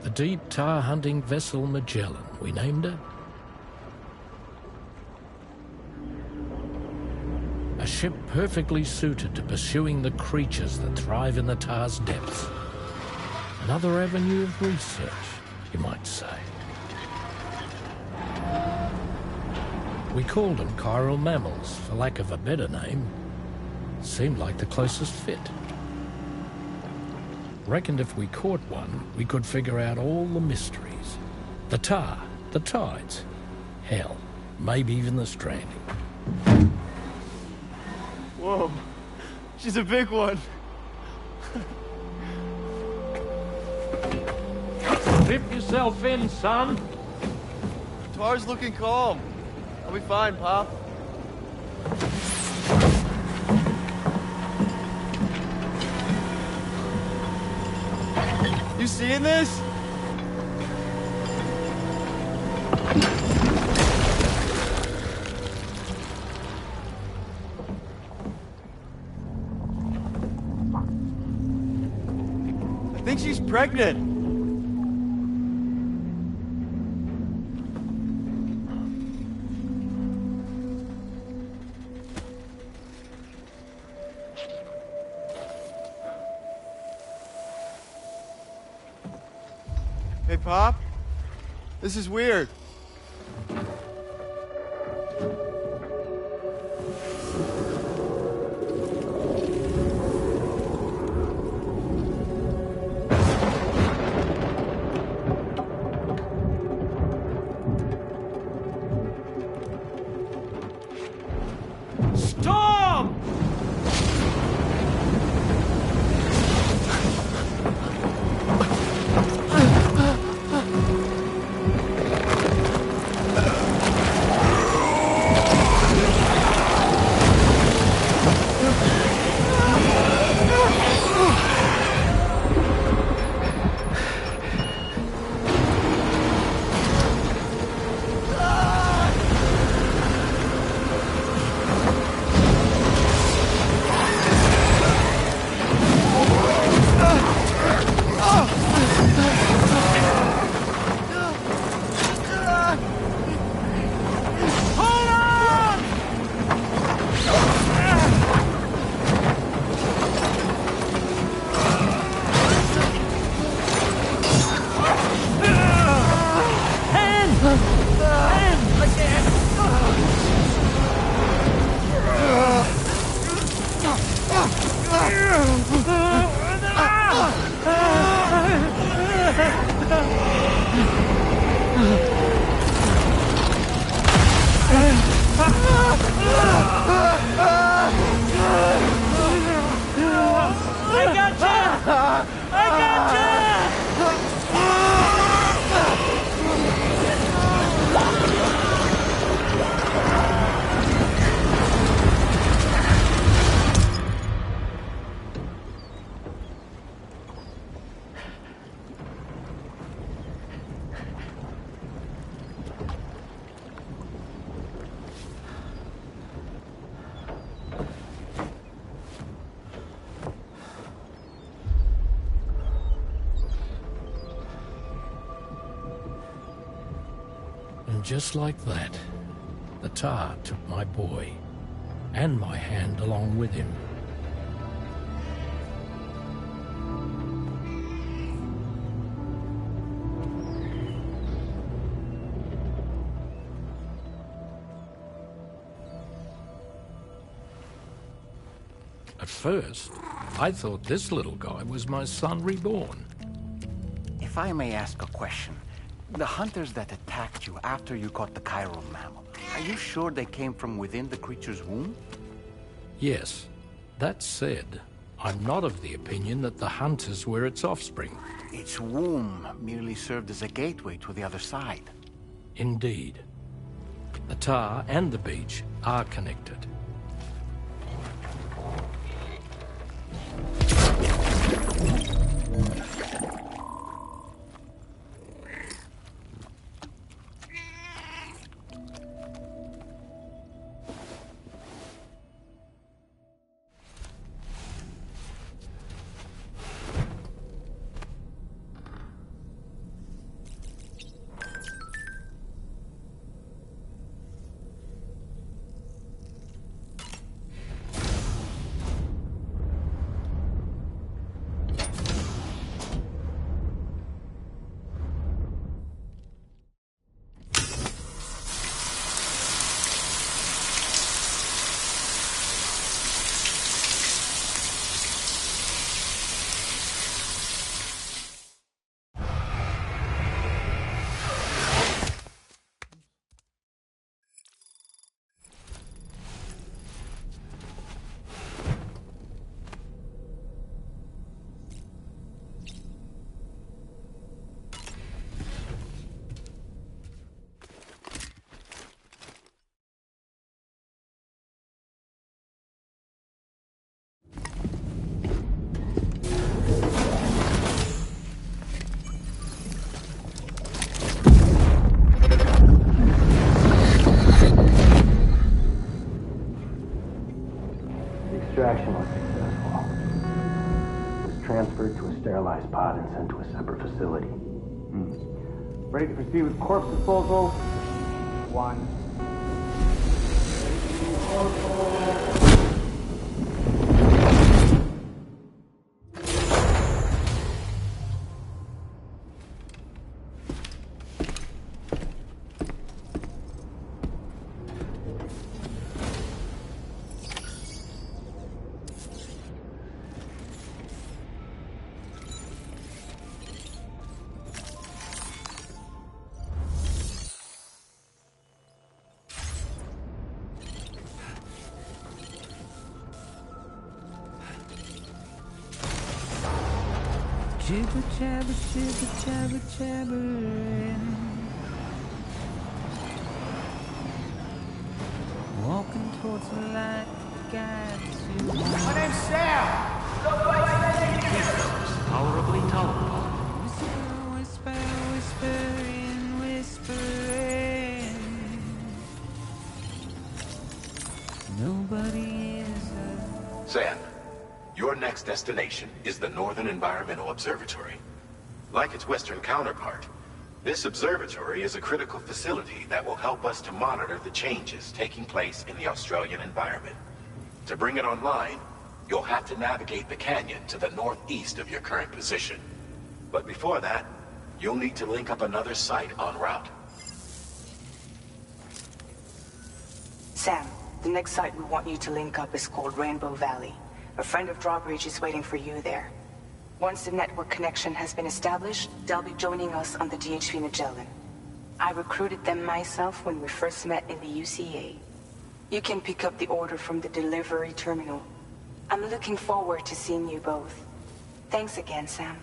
The deep tar hunting vessel Magellan, we named her. A ship perfectly suited to pursuing the creatures that thrive in the tar's depths. Another avenue of research, you might say. We called them chiral mammals, for lack of a better name. Seemed like the closest fit. Reckoned if we caught one, we could figure out all the mysteries. The tar, the tides, hell, maybe even the stranding. Whoa, she's a big one. Dip yourself in, son. Tar's looking calm. I'll be fine, Pop. You seeing this? I think she's pregnant. Hey, Pop? This is weird. Storm! And just like that, the tar took my boy, and my hand along with him. At first, I thought this little guy was my son reborn. If I may ask a question, the hunters that attacked you after you caught the chiral mammal, are you sure they came from within the creature's womb? Yes. That said, I'm not of the opinion that the hunters were its offspring. Its womb merely served as a gateway to the other side. Indeed. The tar and the beach are connected. immobilized pod and sent to a separate facility. Ready to proceed with corpse disposal? 1. Jibber jabber, jibber jabber, jabbering. Walking towards the light, got to. My name's Sam! Tolerably tolerable. Whisper, whispering, whispering. Nobody is Sam, your next destination is the Northern Environmental Observatory. Like its Western counterpart, this observatory is a critical facility that will help us to monitor the changes taking place in the Australian environment. To bring it online, you'll have to navigate the canyon to the northeast of your current position. But before that, you'll need to link up another site en route. Sam, the next site we want you to link up is called Rainbow Valley. A friend of Drawbridge is waiting for you there. Once the network connection has been established, they'll be joining us on the DHV Magellan. I recruited them myself when we first met in the UCA. You can pick up the order from the delivery terminal. I'm looking forward to seeing you both. Thanks again, Sam.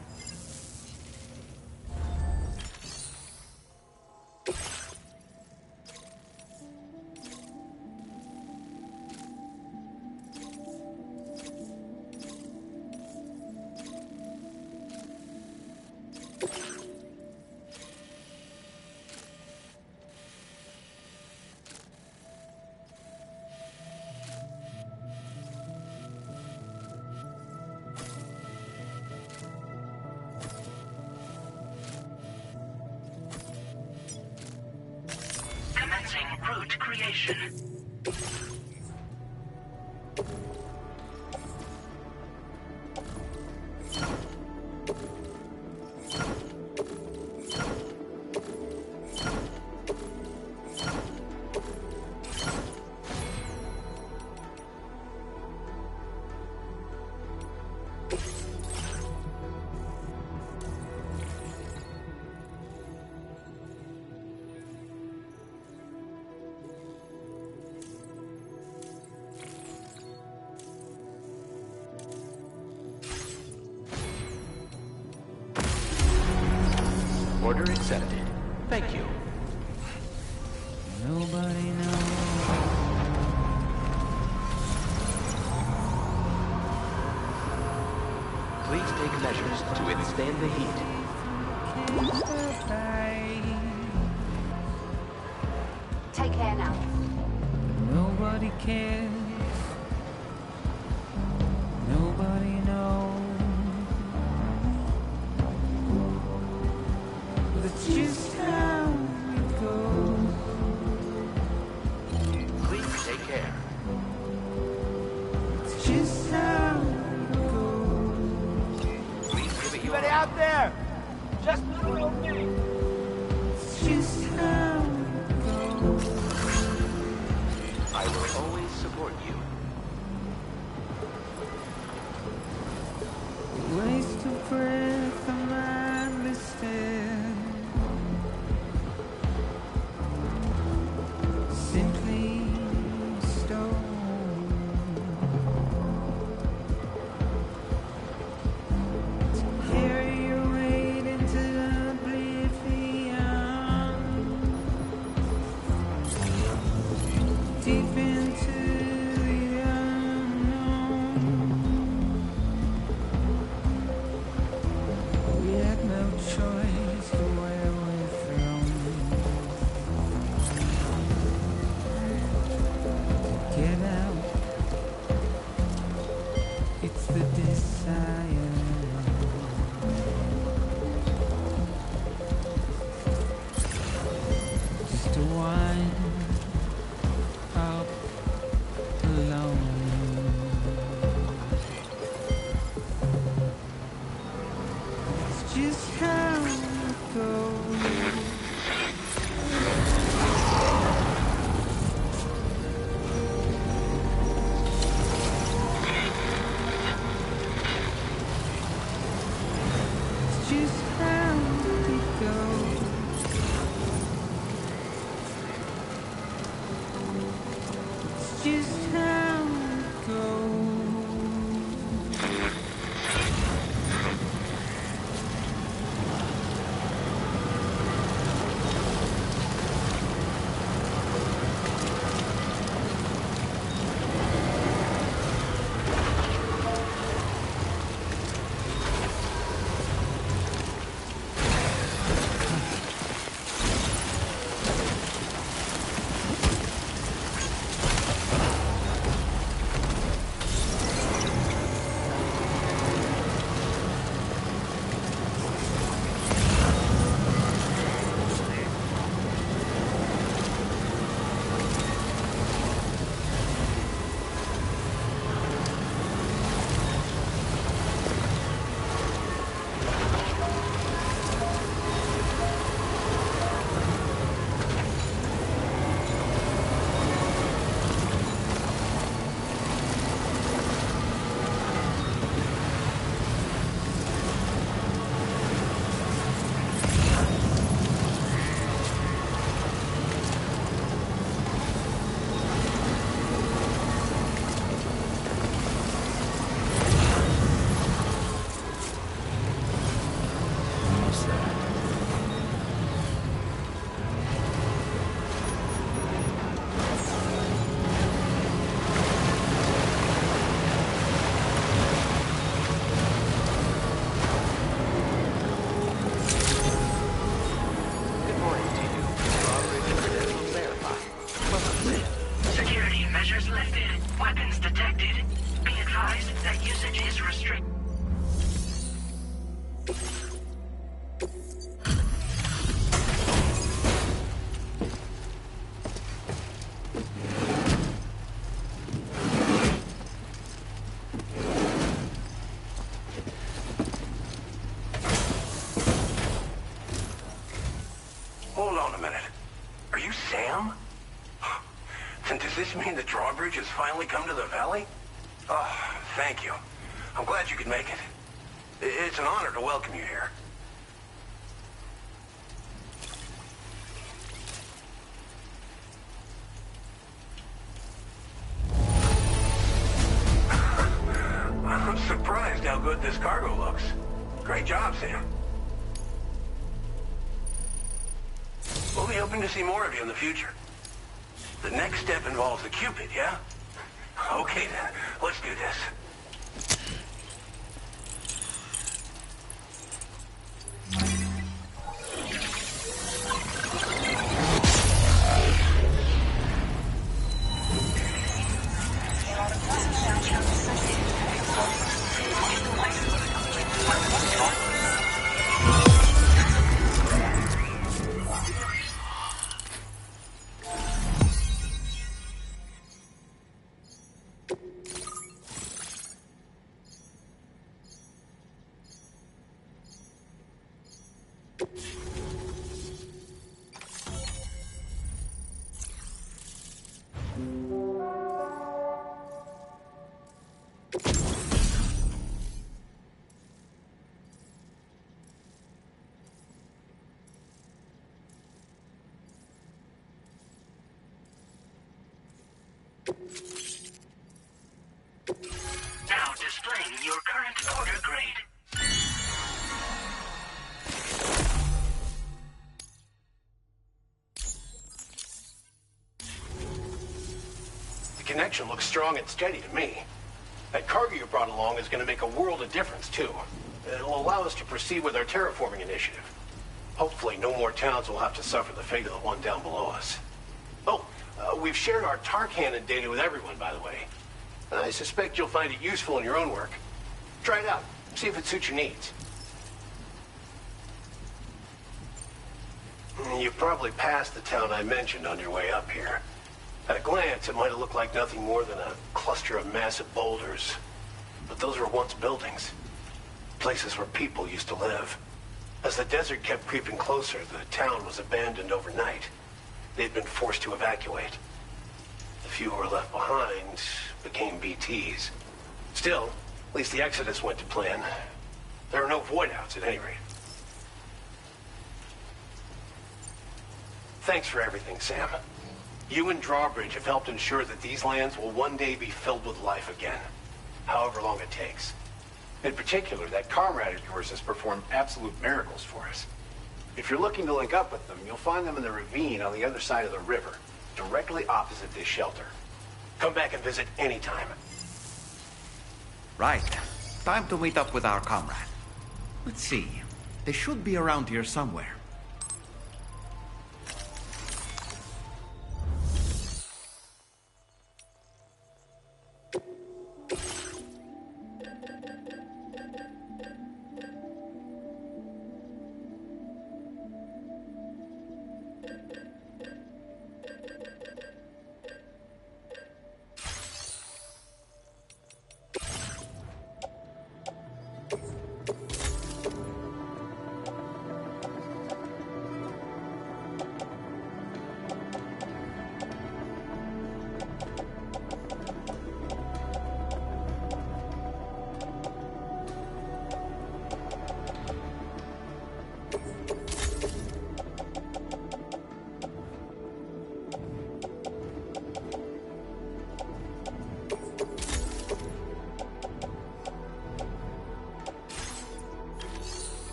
Commencing route creation. Order accepted. Thank you. nobody knows. Please take measures to withstand the heat. Take care now. Nobody cares. Nobody knows. That's just how it goes. Please take care. It's just how it goes. Please give it your Anybody out there? Just follow me. It's just how it goes. I will always support you. to wind up alone. It's just how it goes. Just how it goes. It's just how it goes. Security measures lifted. Weapons detected. Be advised that usage is restricted. Hold on a minute. Are you Sam? And does this mean the drawbridge has finally come to the valley? Oh, thank you. I'm glad you could make it. It's an honor to welcome you here. I'm surprised how good this cargo looks. Great job, Sam. We'll be hoping to see more of you in the future. The next step involves the Cupid, yeah? Okay then, let's do this. Now displaying your current order grade. The connection looks strong and steady to me. That cargo you brought along is going to make a world of difference, too. It'll allow us to proceed with our terraforming initiative. Hopefully no more towns will have to suffer the fate of the one down below us. Oh, we've shared our tar cannon data with everyone, by the way. I suspect you'll find it useful in your own work. Try it out. See if it suits your needs. You probably passed the town I mentioned on your way up here. At a glance, it might have looked like nothing more than a cluster of massive boulders. But those were once buildings. Places where people used to live. As the desert kept creeping closer, the town was abandoned overnight. They'd been forced to evacuate. The few who were left behind became BTs. Still, at least the exodus went to plan. There are no void-outs at any rate. Thanks for everything, Sam. You and Drawbridge have helped ensure that these lands will one day be filled with life again. However long it takes. In particular, that comrade of yours has performed absolute miracles for us. If you're looking to link up with them, you'll find them in the ravine on the other side of the river, directly opposite this shelter. Come back and visit anytime. Right. Time to meet up with our comrade. Let's see. They should be around here somewhere.